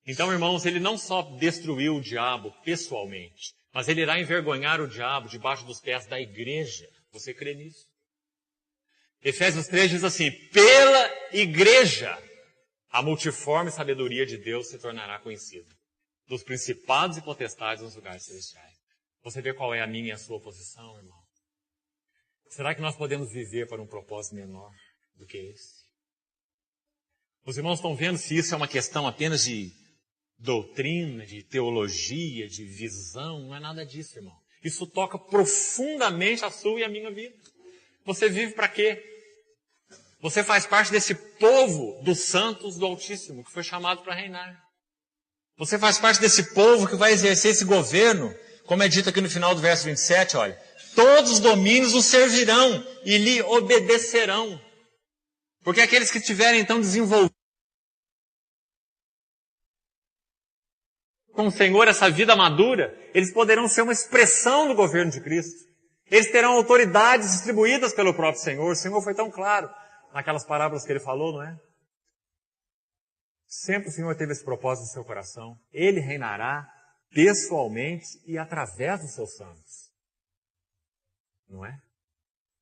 A: Então, irmãos, ele não só destruiu o diabo pessoalmente, mas ele irá envergonhar o diabo debaixo dos pés da igreja. Você crê nisso? Efésios 3 diz assim, pela igreja, a multiforme sabedoria de Deus se tornará conhecida, dos principados e potestades nos lugares celestiais. Você vê qual é a minha e a sua posição, irmão? Será que nós podemos viver para um propósito menor do que esse? Os irmãos estão vendo se isso é uma questão apenas de doutrina, de teologia, de visão? Não é nada disso, irmão. Isso toca profundamente a sua e a minha vida. Você vive para quê? Você faz parte desse povo dos santos do Altíssimo, que foi chamado para reinar. Você faz parte desse povo que vai exercer esse governo, como é dito aqui no final do verso 27, olha. Todos os domínios o servirão e lhe obedecerão. Porque aqueles que tiverem então desenvolvido com o Senhor essa vida madura, eles poderão ser uma expressão do governo de Cristo. Eles terão autoridades distribuídas pelo próprio Senhor. O Senhor foi tão claro naquelas parábolas que ele falou, não é? Sempre o Senhor teve esse propósito no seu coração. Ele reinará pessoalmente e através dos seus santos. Não é?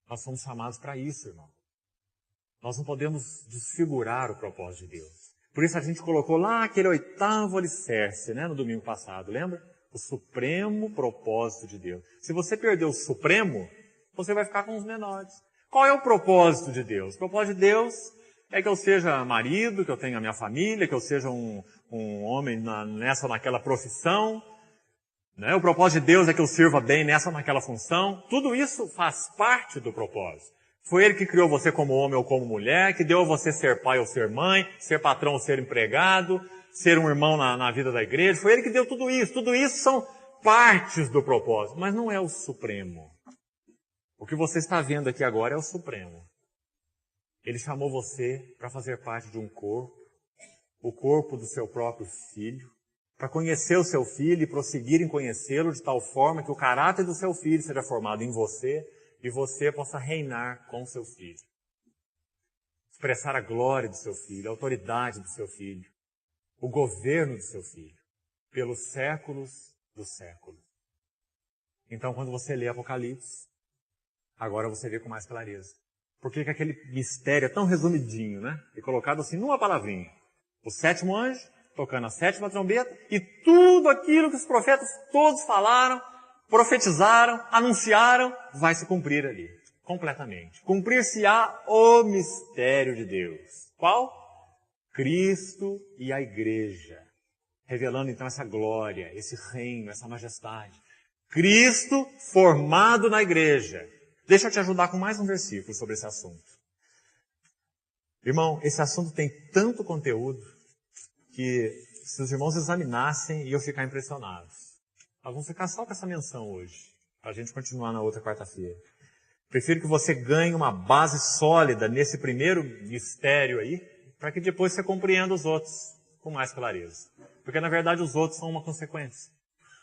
A: Nós somos chamados para isso, irmão. Nós não podemos desfigurar o propósito de Deus. Por isso a gente colocou lá aquele 8º alicerce, né, no domingo passado, lembra? O supremo propósito de Deus. Se você perder o supremo, você vai ficar com os menores. Qual é o propósito de Deus? O propósito de Deus é que eu seja marido, que eu tenha a minha família, que eu seja um homem nessa ou naquela profissão. Né? O propósito de Deus é que eu sirva bem nessa ou naquela função. Tudo isso faz parte do propósito. Foi Ele que criou você como homem ou como mulher, que deu a você ser pai ou ser mãe, ser patrão ou ser empregado, ser um irmão na vida da igreja. Foi Ele que deu tudo isso. Tudo isso são partes do propósito, mas não é o supremo. O que você está vendo aqui agora é o supremo. Ele chamou você para fazer parte de um corpo, o corpo do seu próprio filho, para conhecer o seu filho e prosseguir em conhecê-lo de tal forma que o caráter do seu filho seja formado em você e você possa reinar com o seu filho. Expressar a glória do seu filho, a autoridade do seu filho, o governo do seu filho, pelos séculos dos séculos. Então, quando você lê Apocalipse, agora você vê com mais clareza. Por que aquele mistério é tão resumidinho, né? E colocado assim numa palavrinha. O sétimo anjo, tocando a sétima trombeta, e tudo aquilo que os profetas todos falaram, profetizaram, anunciaram, vai se cumprir ali, completamente. Cumprir-se-á o mistério de Deus. Qual? Cristo e a igreja. Revelando então essa glória, esse reino, essa majestade. Cristo formado na igreja. Deixa eu te ajudar com mais um versículo sobre esse assunto. Irmão, esse assunto tem tanto conteúdo que se os irmãos examinassem, iam ficar impressionados. Nós vamos ficar só com essa menção hoje, para a gente continuar na outra quarta-feira. Prefiro que você ganhe uma base sólida nesse primeiro mistério aí, para que depois você compreenda os outros com mais clareza. Porque na verdade os outros são uma consequência.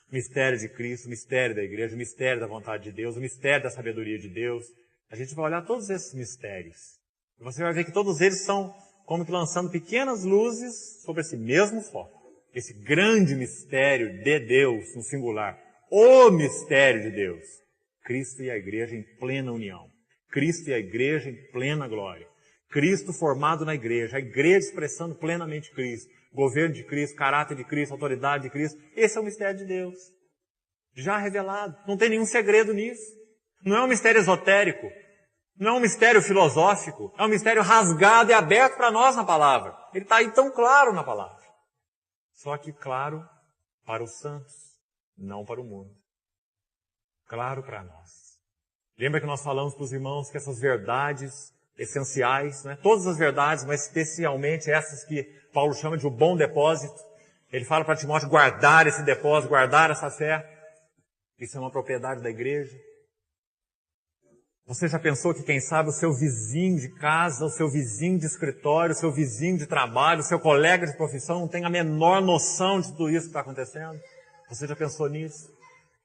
A: O mistério de Cristo, o mistério da igreja, o mistério da vontade de Deus, o mistério da sabedoria de Deus. A gente vai olhar todos esses mistérios. E você vai ver que todos eles são como que lançando pequenas luzes sobre esse mesmo foco. Esse grande mistério de Deus, no singular. O mistério de Deus. Cristo e a igreja em plena união. Cristo e a igreja em plena glória. Cristo formado na igreja. A igreja expressando plenamente Cristo. Governo de Cristo, caráter de Cristo, autoridade de Cristo. Esse é o mistério de Deus. Já revelado. Não tem nenhum segredo nisso. Não é um mistério esotérico. Não é um mistério filosófico. É um mistério rasgado e aberto para nós na palavra. Ele está aí tão claro na palavra. Só que claro para os santos, não para o mundo. Claro para nós. Lembra que nós falamos para os irmãos que essas verdades essenciais, né? Todas as verdades, mas especialmente essas que Paulo chama de o bom depósito. Ele fala para Timóteo guardar esse depósito, guardar essa fé. Isso é uma propriedade da igreja. Você já pensou que, quem sabe, o seu vizinho de casa, o seu vizinho de escritório, o seu vizinho de trabalho, o seu colega de profissão não tem a menor noção de tudo isso que está acontecendo? Você já pensou nisso?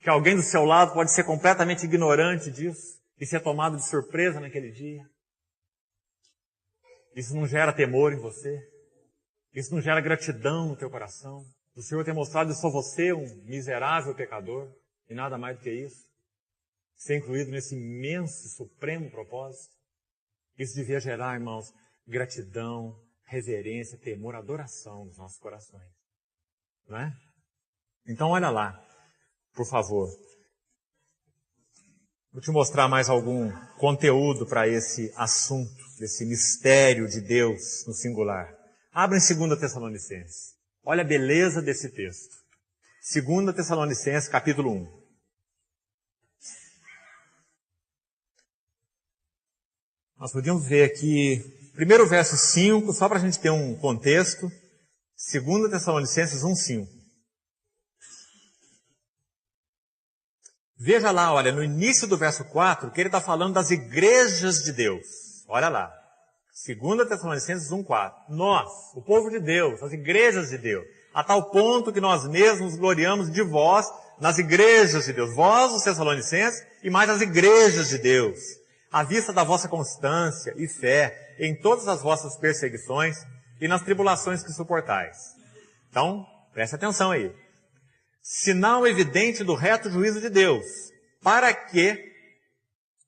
A: Que alguém do seu lado pode ser completamente ignorante disso e ser tomado de surpresa naquele dia? Isso não gera temor em você? Isso não gera gratidão no teu coração? O Senhor tem mostrado que só você um miserável pecador e nada mais do que isso? Ser incluído nesse imenso e supremo propósito? Isso devia gerar, irmãos, gratidão, reverência, temor, adoração nos nossos corações. Não é? Então olha lá, por favor. Vou te mostrar mais algum conteúdo para esse assunto, desse mistério de Deus no singular. Abra em 2 Tessalonicenses. Olha a beleza desse texto. 2 Tessalonicenses, capítulo 1. Nós podíamos ver aqui, primeiro verso 5, só para a gente ter um contexto. 2 Tessalonicenses 1:5. Veja lá, olha, no início do verso 4, que ele está falando das igrejas de Deus. Olha lá. 2 Tessalonicenses 1:4. Nós, o povo de Deus, as igrejas de Deus, a tal ponto que nós mesmos gloriamos de vós nas igrejas de Deus. Vós, os Tessalonicenses, e mais as igrejas de Deus. À vista da vossa constância e fé em todas as vossas perseguições e nas tribulações que suportais. Então, preste atenção aí. Sinal evidente do reto juízo de Deus, para que,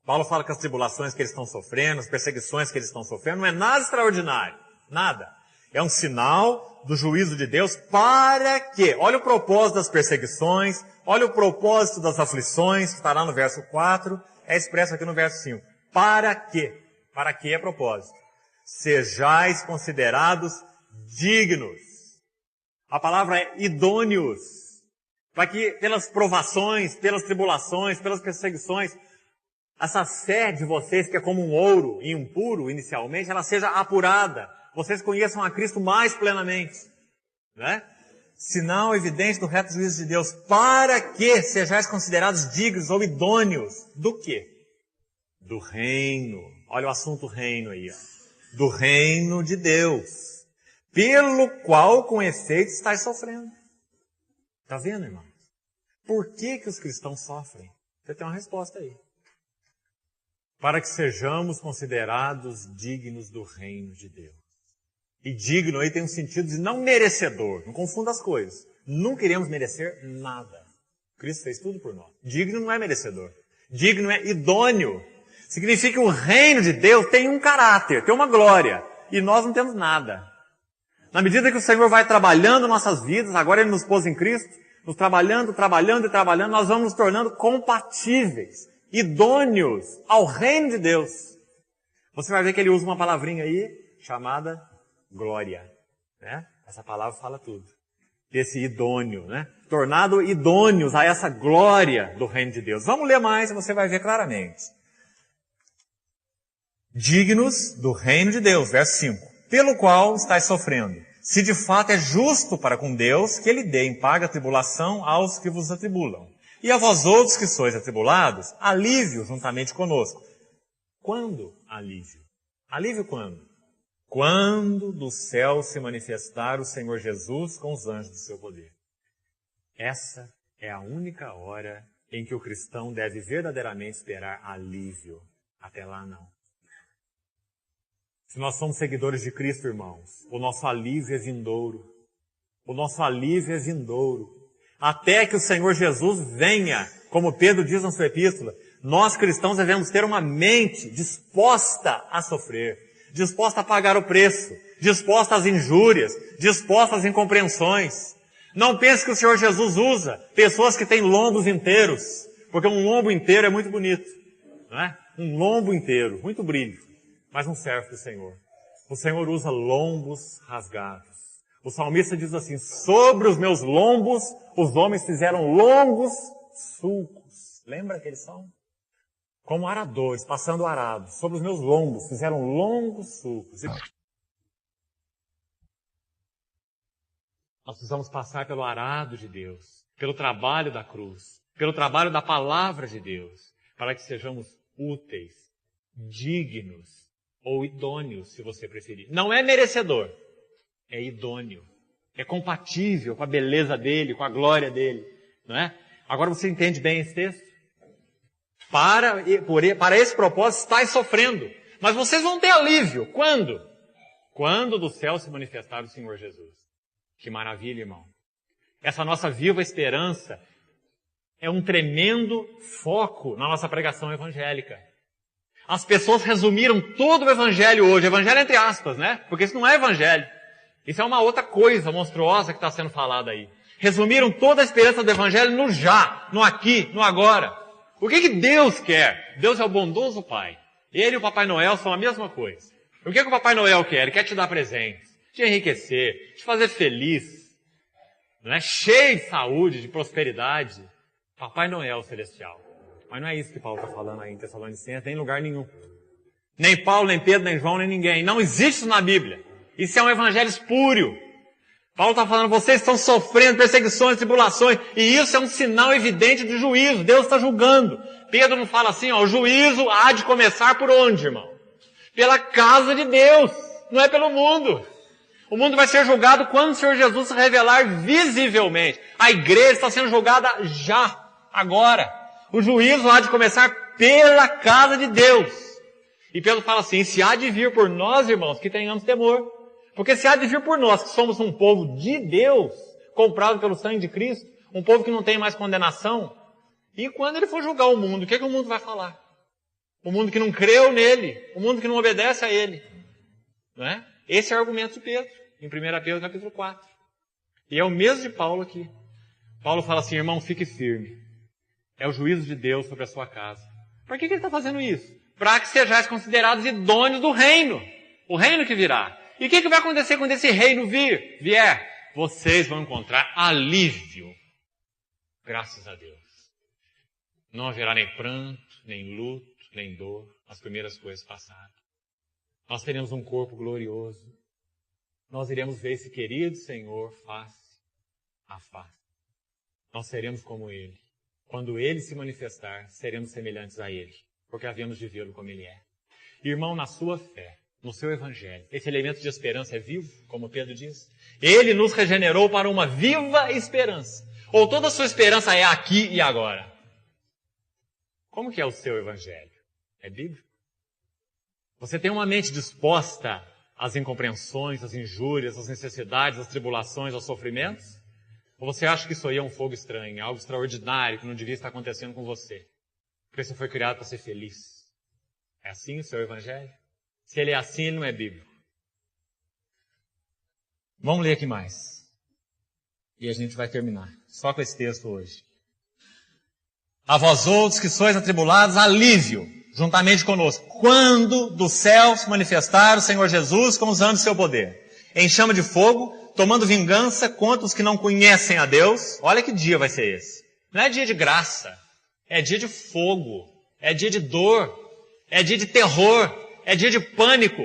A: Paulo fala que as tribulações que eles estão sofrendo, as perseguições que eles estão sofrendo, não é nada extraordinário, nada. É um sinal do juízo de Deus para que, olha o propósito das perseguições, olha o propósito das aflições, que está lá no verso 4, é expresso aqui no verso 5. Para que é propósito, sejais considerados dignos. A palavra é idôneos. Para que pelas provações, pelas tribulações, pelas perseguições, essa fé de vocês, que é como um ouro impuro inicialmente, ela seja apurada. Vocês conheçam a Cristo mais plenamente. Né? Sinal evidente do reto juízo de Deus, para que sejais considerados dignos ou idôneos. Do quê? Do reino. Olha o assunto reino aí. Ó. do reino de Deus, pelo qual com efeito estáis sofrendo. Está vendo, irmãos? Por que os cristãos sofrem? Você tem uma resposta aí. Para que sejamos considerados dignos do reino de Deus. E digno aí tem um sentido de não merecedor. Não confunda as coisas. Não queremos merecer nada. Cristo fez tudo por nós. Digno não é merecedor. Digno é idôneo. Significa que o reino de Deus tem um caráter, tem uma glória. E nós não temos nada. Na medida que o Senhor vai trabalhando nossas vidas, agora Ele nos pôs em Cristo, nos trabalhando, nós vamos nos tornando compatíveis, idôneos ao reino de Deus. Você vai ver que Ele usa uma palavrinha aí chamada glória. Né? Essa palavra fala tudo. Esse idôneo, né? Tornado idôneos a essa glória do reino de Deus. Vamos ler mais e você vai ver claramente. Dignos do reino de Deus, verso 5. Pelo qual estáis sofrendo. Se de fato é justo para com Deus que Ele dê em paga a tribulação aos que vos atribulam. E a vós outros que sois atribulados, alívio juntamente conosco. Quando alívio? Alívio quando? Quando do céu se manifestar o Senhor Jesus com os anjos do seu poder. Essa é a única hora em que o cristão deve verdadeiramente esperar alívio. Até lá não. Se nós somos seguidores de Cristo, irmãos, o nosso alívio é vindouro. O nosso alívio é vindouro. Até que o Senhor Jesus venha, como Pedro diz na sua epístola, nós cristãos devemos ter uma mente disposta a sofrer, disposta a pagar o preço, disposta às injúrias, disposta às incompreensões. Não pense que o Senhor Jesus usa pessoas que têm lombos inteiros, porque um lombo inteiro é muito bonito, não é? Um lombo inteiro, muito brilho, mas não serve para o Senhor. O Senhor usa lombos rasgados. O salmista diz assim, sobre os meus lombos, os homens fizeram longos sulcos. Lembra aquele salmo? Como aradores, passando arado. Sobre os meus lombos, fizeram longos sulcos. Nós precisamos passar pelo arado de Deus, pelo trabalho da cruz, pelo trabalho da palavra de Deus, para que sejamos úteis, dignos ou idôneos, se você preferir. Não é merecedor, é idôneo, é compatível com a beleza dele, com a glória dele, não é? Agora você entende bem esse texto? Para esse propósito estáis sofrendo, mas vocês vão ter alívio. Quando? Quando do céu se manifestar o Senhor Jesus. Que maravilha, irmão. Essa nossa viva esperança é um tremendo foco na nossa pregação evangélica. As pessoas resumiram todo o evangelho hoje, evangelho entre aspas, né? Porque isso não é evangelho. Isso é uma outra coisa monstruosa que está sendo falada aí. Resumiram toda a esperança do evangelho no já, no aqui, no agora. O que Deus quer? Deus é o bondoso Pai. Ele e o Papai Noel são a mesma coisa. O que o Papai Noel quer? Ele quer te dar presentes, te enriquecer, te fazer feliz, não é? Cheio de saúde, de prosperidade. Papai Noel celestial. Mas não é isso que Paulo está falando aí em Tessalonicenses, nem em lugar nenhum. Nem Paulo, nem Pedro, nem João, nem ninguém. Não existe isso na Bíblia. Isso é um evangelho espúrio. Paulo está falando, vocês estão sofrendo perseguições, tribulações, e isso é um sinal evidente de juízo. Deus está julgando. Pedro não fala assim, ó, o juízo há de começar por onde, irmão? Pela casa de Deus, não é pelo mundo. O mundo vai ser julgado quando o Senhor Jesus se revelar visivelmente. A igreja está sendo julgada já, agora. O juízo há de começar pela casa de Deus. E Pedro fala assim, se há de vir por nós, irmãos, que tenhamos temor. Porque se há de vir por nós, que somos um povo de Deus, comprado pelo sangue de Cristo, um povo que não tem mais condenação, e quando ele for julgar o mundo, o que o mundo vai falar? O mundo que não creu nele, o mundo que não obedece a ele. Não é? Esse é o argumento de Pedro, em 1 Pedro capítulo 4. E é o mesmo de Paulo aqui. Paulo fala assim, irmão, fique firme. É o juízo de Deus sobre a sua casa. Por que ele está fazendo isso? Para que sejais considerados idôneos do reino. O reino que virá. E o que vai acontecer quando esse reino vier? Vocês vão encontrar alívio. Graças a Deus. Não haverá nem pranto, nem luto, nem dor. As primeiras coisas passaram. Nós teremos um corpo glorioso. Nós iremos ver esse querido Senhor face a face. Nós seremos como Ele. Quando Ele se manifestar, seremos semelhantes a Ele. Porque havemos de vê-lo como Ele é. Irmão, na sua fé, no seu evangelho. Esse elemento de esperança é vivo, como Pedro diz. Ele nos regenerou para uma viva esperança. Ou toda a sua esperança é aqui e agora? Como que é o seu evangelho? É bíblico? Você tem uma mente disposta às incompreensões, às injúrias, às necessidades, às tribulações, aos sofrimentos? Ou você acha que isso aí é um fogo estranho, algo extraordinário que não devia estar acontecendo com você? Porque você foi criado para ser feliz. É assim o seu evangelho? Se ele é assim, ele não é bíblico. Vamos ler aqui mais. E a gente vai terminar. Só com esse texto hoje. A vós outros que sois atribulados, alívio, juntamente conosco. Quando do céu se manifestar o Senhor Jesus com os anjos do seu poder, em chama de fogo, tomando vingança contra os que não conhecem a Deus. Olha que dia vai ser esse. Não é dia de graça. É dia de fogo. É dia de dor. É dia de terror. É dia de pânico.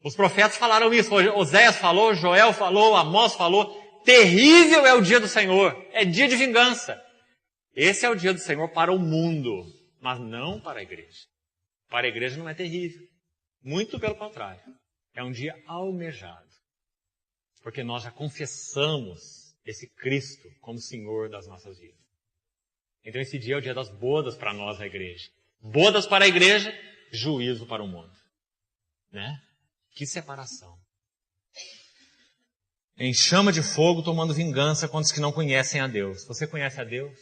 A: Os profetas falaram isso. Oséias falou, Joel falou, Amós falou. Terrível é o dia do Senhor. É dia de vingança. Esse é o dia do Senhor para o mundo, mas não para a igreja. Para a igreja não é terrível. Muito pelo contrário. É um dia almejado. Porque nós já confessamos esse Cristo como Senhor das nossas vidas. Então esse dia é o dia das bodas para nós, a igreja. Bodas para a igreja, juízo para o mundo. Né? Que separação. Em chama de fogo, tomando vingança contra os que não conhecem a Deus. Você conhece a Deus?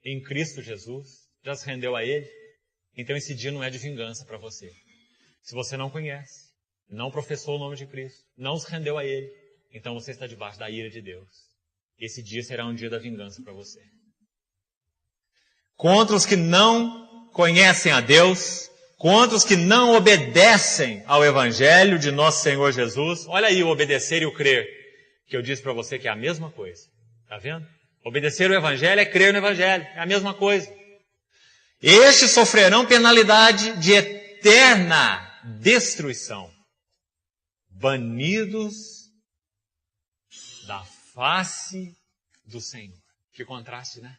A: Em Cristo Jesus? Já se rendeu a Ele? Então esse dia não é de vingança para você. Se você não conhece, não professou o nome de Cristo, não se rendeu a Ele, então você está debaixo da ira de Deus. Esse dia será um dia da vingança para você. Contra os que não conhecem a Deus, contra os que não obedecem ao Evangelho de nosso Senhor Jesus. Olha aí o obedecer e o crer, que eu disse para você que é a mesma coisa. Está vendo? Obedecer o Evangelho é crer no Evangelho, é a mesma coisa. Estes sofrerão penalidade de eterna destruição, banidos da face do Senhor. Que contraste, né?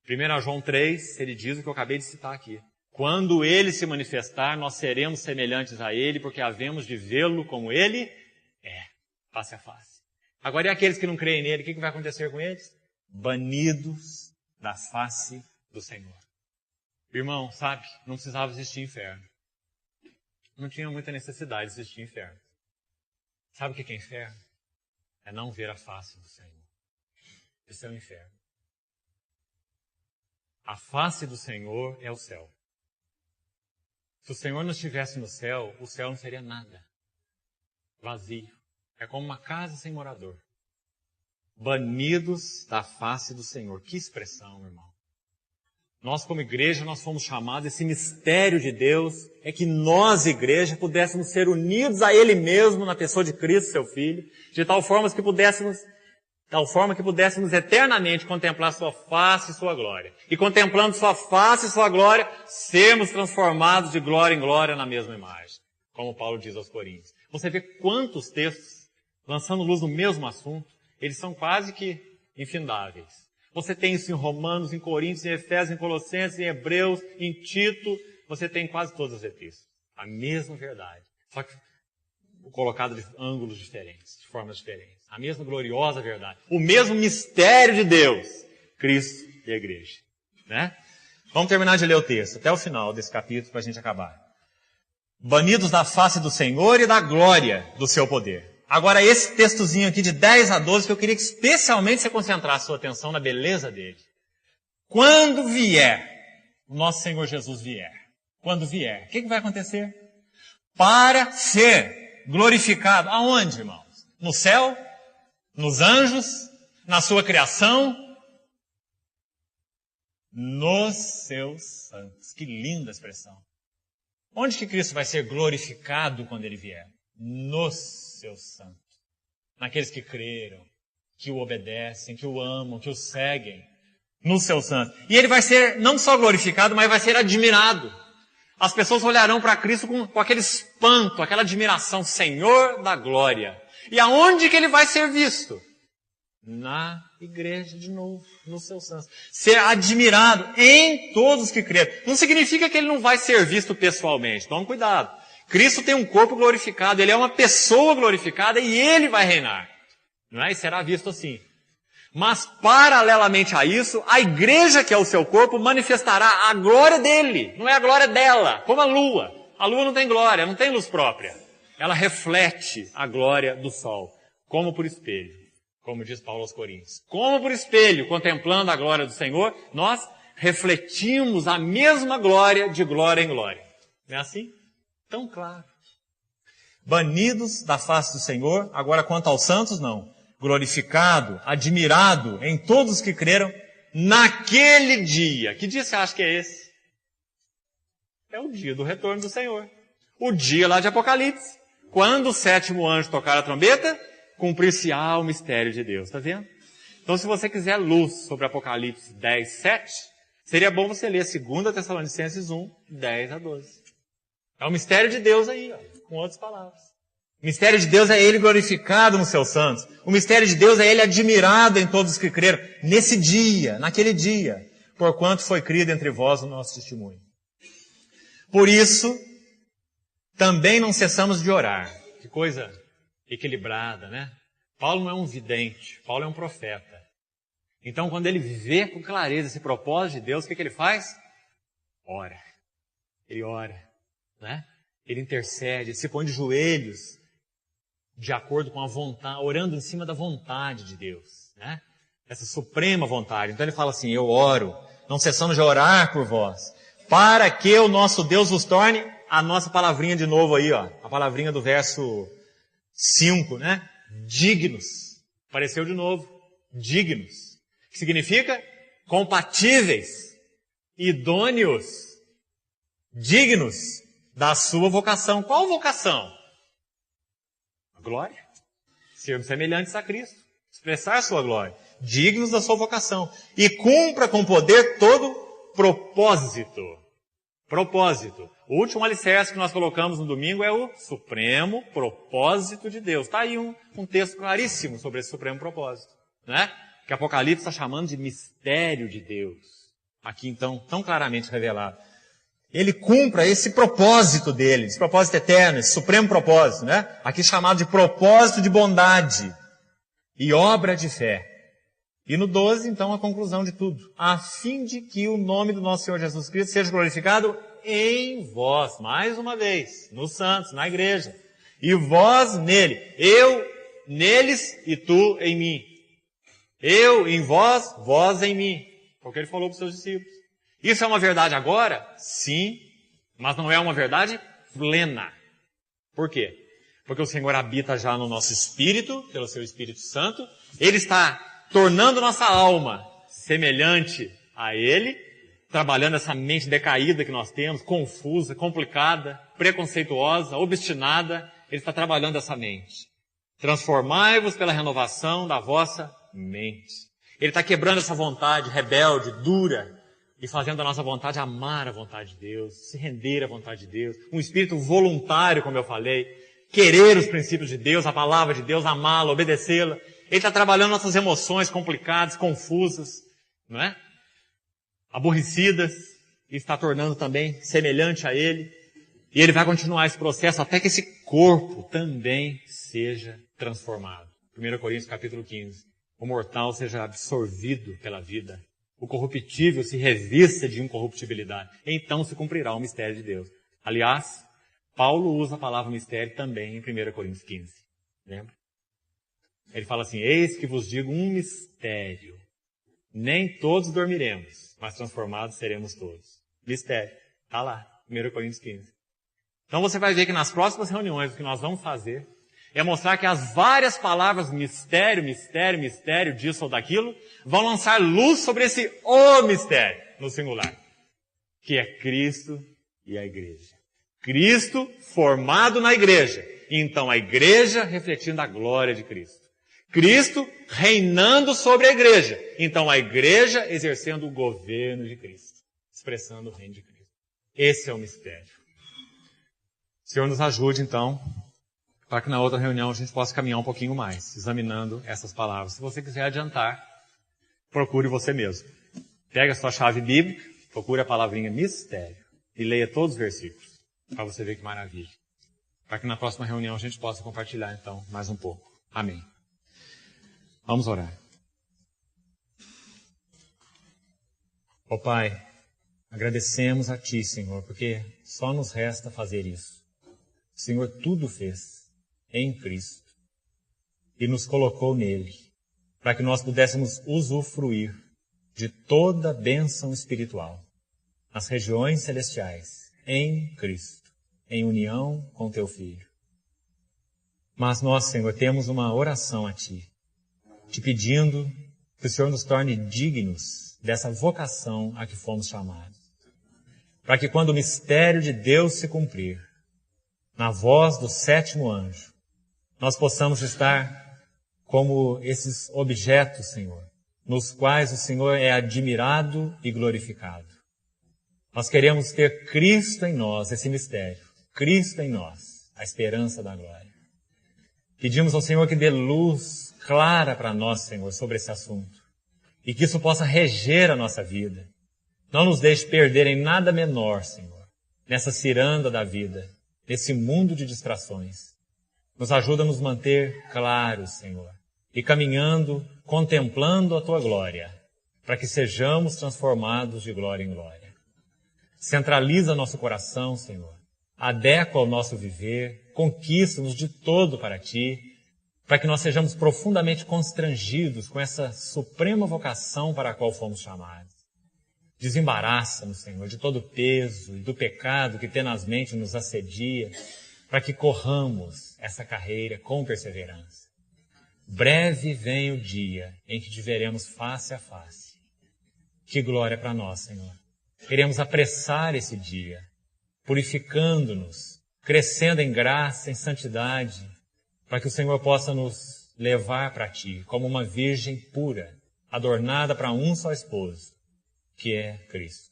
A: 1 João 3, ele diz o que eu acabei de citar aqui. Quando Ele se manifestar, nós seremos semelhantes a Ele, porque havemos de vê-lo como Ele é, face a face. Agora, e aqueles que não creem nele, o que vai acontecer com eles? Banidos da face do Senhor. Irmão, sabe, não precisava existir inferno. Não tinha muita necessidade de existir inferno. Sabe o que é inferno? É não ver a face do Senhor. Esse é o inferno. A face do Senhor é o céu. Se o Senhor não estivesse no céu, o céu não seria nada. Vazio. É como uma casa sem morador. Banidos da face do Senhor. Que expressão, irmão. Nós, como igreja, nós fomos chamados, esse mistério de Deus é que nós, igreja, pudéssemos ser unidos a Ele mesmo, na pessoa de Cristo, seu Filho, de tal forma que pudéssemos eternamente contemplar sua face e sua glória. E contemplando sua face e sua glória, sermos transformados de glória em glória na mesma imagem. Como Paulo diz aos Coríntios. Você vê quantos textos lançando luz no mesmo assunto, eles são quase que infindáveis. Você tem isso em Romanos, em Coríntios, em Efésios, em Colossenses, em Hebreus, em Tito. Você tem quase todas as epístolas. A mesma verdade. Só que colocado de ângulos diferentes, de formas diferentes. A mesma gloriosa verdade. O mesmo mistério de Deus. Cristo e a igreja. Né? Vamos terminar de ler o texto, até o final desse capítulo, para a gente acabar. Banidos da face do Senhor e da glória do seu poder. Agora, esse textozinho aqui de 10 a 12, que eu queria que especialmente você concentrasse sua atenção na beleza dele. Quando vier, o nosso Senhor Jesus vier. Quando vier, o que vai acontecer? Para ser glorificado. Aonde, irmãos? No céu? Nos anjos? Na sua criação? Nos seus santos. Que linda expressão. Onde que Cristo vai ser glorificado quando Ele vier? Nos seus santos. Naqueles que creram, que o obedecem, que o amam, que o seguem. Nos seus santos. E Ele vai ser não só glorificado, mas vai ser admirado. As pessoas olharão para Cristo com aquele espanto, aquela admiração. Senhor da glória. E aonde que Ele vai ser visto? Na igreja de novo, nos seus santos. Ser admirado em todos os que creram. Não significa que Ele não vai ser visto pessoalmente. Tome cuidado. Cristo tem um corpo glorificado, ele é uma pessoa glorificada e ele vai reinar. Não é? E será visto assim. Mas, paralelamente a isso, a igreja, que é o seu corpo, manifestará a glória dele, não é a glória dela, como a lua. A lua não tem glória, não tem luz própria. Ela reflete a glória do sol, como por espelho, como diz Paulo aos Coríntios. Como por espelho, contemplando a glória do Senhor, nós refletimos a mesma glória de glória em glória. Não é assim? Tão claro. Banidos da face do Senhor, agora quanto aos santos, não. Glorificado, admirado em todos os que creram, naquele dia. Que dia você acha que é esse? É o dia do retorno do Senhor. O dia lá de Apocalipse. Quando o 7º anjo tocar a trombeta, cumprir-se-á o mistério de Deus. Está vendo? Então, se você quiser luz sobre Apocalipse 10, 7, seria bom você ler 2 Tessalonicenses 1, 10 a 12. É o mistério de Deus aí, ó, com outras palavras. O mistério de Deus é Ele glorificado nos seus santos. O mistério de Deus é Ele admirado em todos os que creram. Nesse dia, naquele dia, porquanto foi crido entre vós o nosso testemunho. Por isso, também não cessamos de orar. Que coisa equilibrada, né? Paulo não é um vidente, Paulo é um profeta. Então, quando ele vê com clareza esse propósito de Deus, o que ele faz? Ora. Ele ora, né? Ele intercede, se põe de joelhos, de acordo com a vontade, orando em cima da vontade de Deus, né? Essa suprema vontade. Então ele fala assim, eu oro, não cessamos de orar por vós, para que o nosso Deus vos torne, a nossa palavrinha de novo aí, ó, a palavrinha do verso 5, né? Dignos. Apareceu de novo. Dignos. Que significa compatíveis, idôneos, dignos da sua vocação. Qual vocação? A glória. Sermos semelhantes a Cristo. Expressar a sua glória. Dignos da sua vocação. E cumpra com poder todo propósito. Propósito. O último alicerce que nós colocamos no domingo é o supremo propósito de Deus. Está aí um texto claríssimo sobre esse supremo propósito, né? Que Apocalipse está chamando de mistério de Deus. Aqui então, tão claramente revelado. Ele cumpra esse propósito dele, esse propósito eterno, esse supremo propósito, né? Aqui chamado de propósito de bondade e obra de fé. E no 12, então, a conclusão de tudo. A fim de que o nome do nosso Senhor Jesus Cristo seja glorificado em vós, mais uma vez, nos santos, na igreja. E vós nele, eu neles e tu em mim. Eu em vós, vós em mim. Foi o que ele falou para os seus discípulos. Isso é uma verdade agora? Sim, mas não é uma verdade plena. Por quê? Porque o Senhor habita já no nosso espírito, pelo seu Espírito Santo. Ele está tornando nossa alma semelhante a Ele, trabalhando essa mente decaída que nós temos, confusa, complicada, preconceituosa, obstinada. Ele está trabalhando essa mente. Transformai-vos pela renovação da vossa mente. Ele está quebrando essa vontade rebelde, dura, e fazendo a nossa vontade amar a vontade de Deus, se render à vontade de Deus. Um espírito voluntário, como eu falei, querer os princípios de Deus, a palavra de Deus, amá-la, obedecê-la. Ele está trabalhando nossas emoções complicadas, confusas, não é? Aborrecidas, e está tornando também semelhante a Ele. E Ele vai continuar esse processo até que esse corpo também seja transformado. 1 Coríntios capítulo 15. O mortal seja absorvido pela vida. O corruptível se revista de incorruptibilidade. Então se cumprirá o mistério de Deus. Aliás, Paulo usa a palavra mistério também em 1 Coríntios 15. Lembra? Ele fala assim, eis que vos digo um mistério. Nem todos dormiremos, mas transformados seremos todos. Mistério. Está lá, 1 Coríntios 15. Então você vai ver que nas próximas reuniões o que nós vamos fazer é mostrar que as várias palavras mistério, mistério, mistério, disso ou daquilo, vão lançar luz sobre esse o mistério, no singular, que é Cristo e a igreja. Cristo formado na igreja. Então a igreja refletindo a glória de Cristo. Cristo reinando sobre a igreja. Então a igreja exercendo o governo de Cristo. Expressando o reino de Cristo. Esse é o mistério. O Senhor nos ajude, então, para que na outra reunião a gente possa caminhar um pouquinho mais, examinando essas palavras. Se você quiser adiantar, procure você mesmo. Pega a sua chave bíblica, procure a palavrinha mistério e leia todos os versículos, para você ver que maravilha. para que na próxima reunião a gente possa compartilhar, então, mais um pouco. Amém. Vamos orar. Ó Pai, agradecemos a Ti, Senhor, porque só nos resta fazer isso. O Senhor tudo fez em Cristo e nos colocou nele, para que nós pudéssemos usufruir de toda a bênção espiritual nas regiões celestiais, em Cristo, em união com Teu Filho. Mas nós, Senhor, temos uma oração a Ti, te pedindo que o Senhor nos torne dignos dessa vocação a que fomos chamados, para que quando o mistério de Deus se cumprir, na voz do 7º anjo, nós possamos estar como esses objetos, Senhor, nos quais o Senhor é admirado e glorificado. Nós queremos ter Cristo em nós, esse mistério, Cristo em nós, a esperança da glória. Pedimos ao Senhor que dê luz clara para nós, Senhor, sobre esse assunto, e que isso possa reger a nossa vida. Não nos deixe perder em nada menor, Senhor, nessa ciranda da vida, nesse mundo de distrações. Nos ajuda a nos manter claros, Senhor, e caminhando, contemplando a Tua glória, para que sejamos transformados de glória em glória. Centraliza nosso coração, Senhor, adequa ao nosso viver, conquista-nos de todo para Ti, para que nós sejamos profundamente constrangidos com essa suprema vocação para a qual fomos chamados. Desembaraça-nos, Senhor, de todo o peso e do pecado que tenazmente nos assedia, para que corramos essa carreira com perseverança. Breve vem o dia em que te veremos face a face. Que glória para nós, Senhor. Queremos apressar esse dia, purificando-nos, crescendo em graça, em santidade, para que o Senhor possa nos levar para Ti como uma virgem pura, adornada para um só esposo, que é Cristo.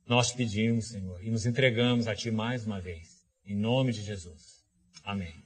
A: Nós te pedimos, Senhor, e nos entregamos a Ti mais uma vez. Em nome de Jesus. Amém.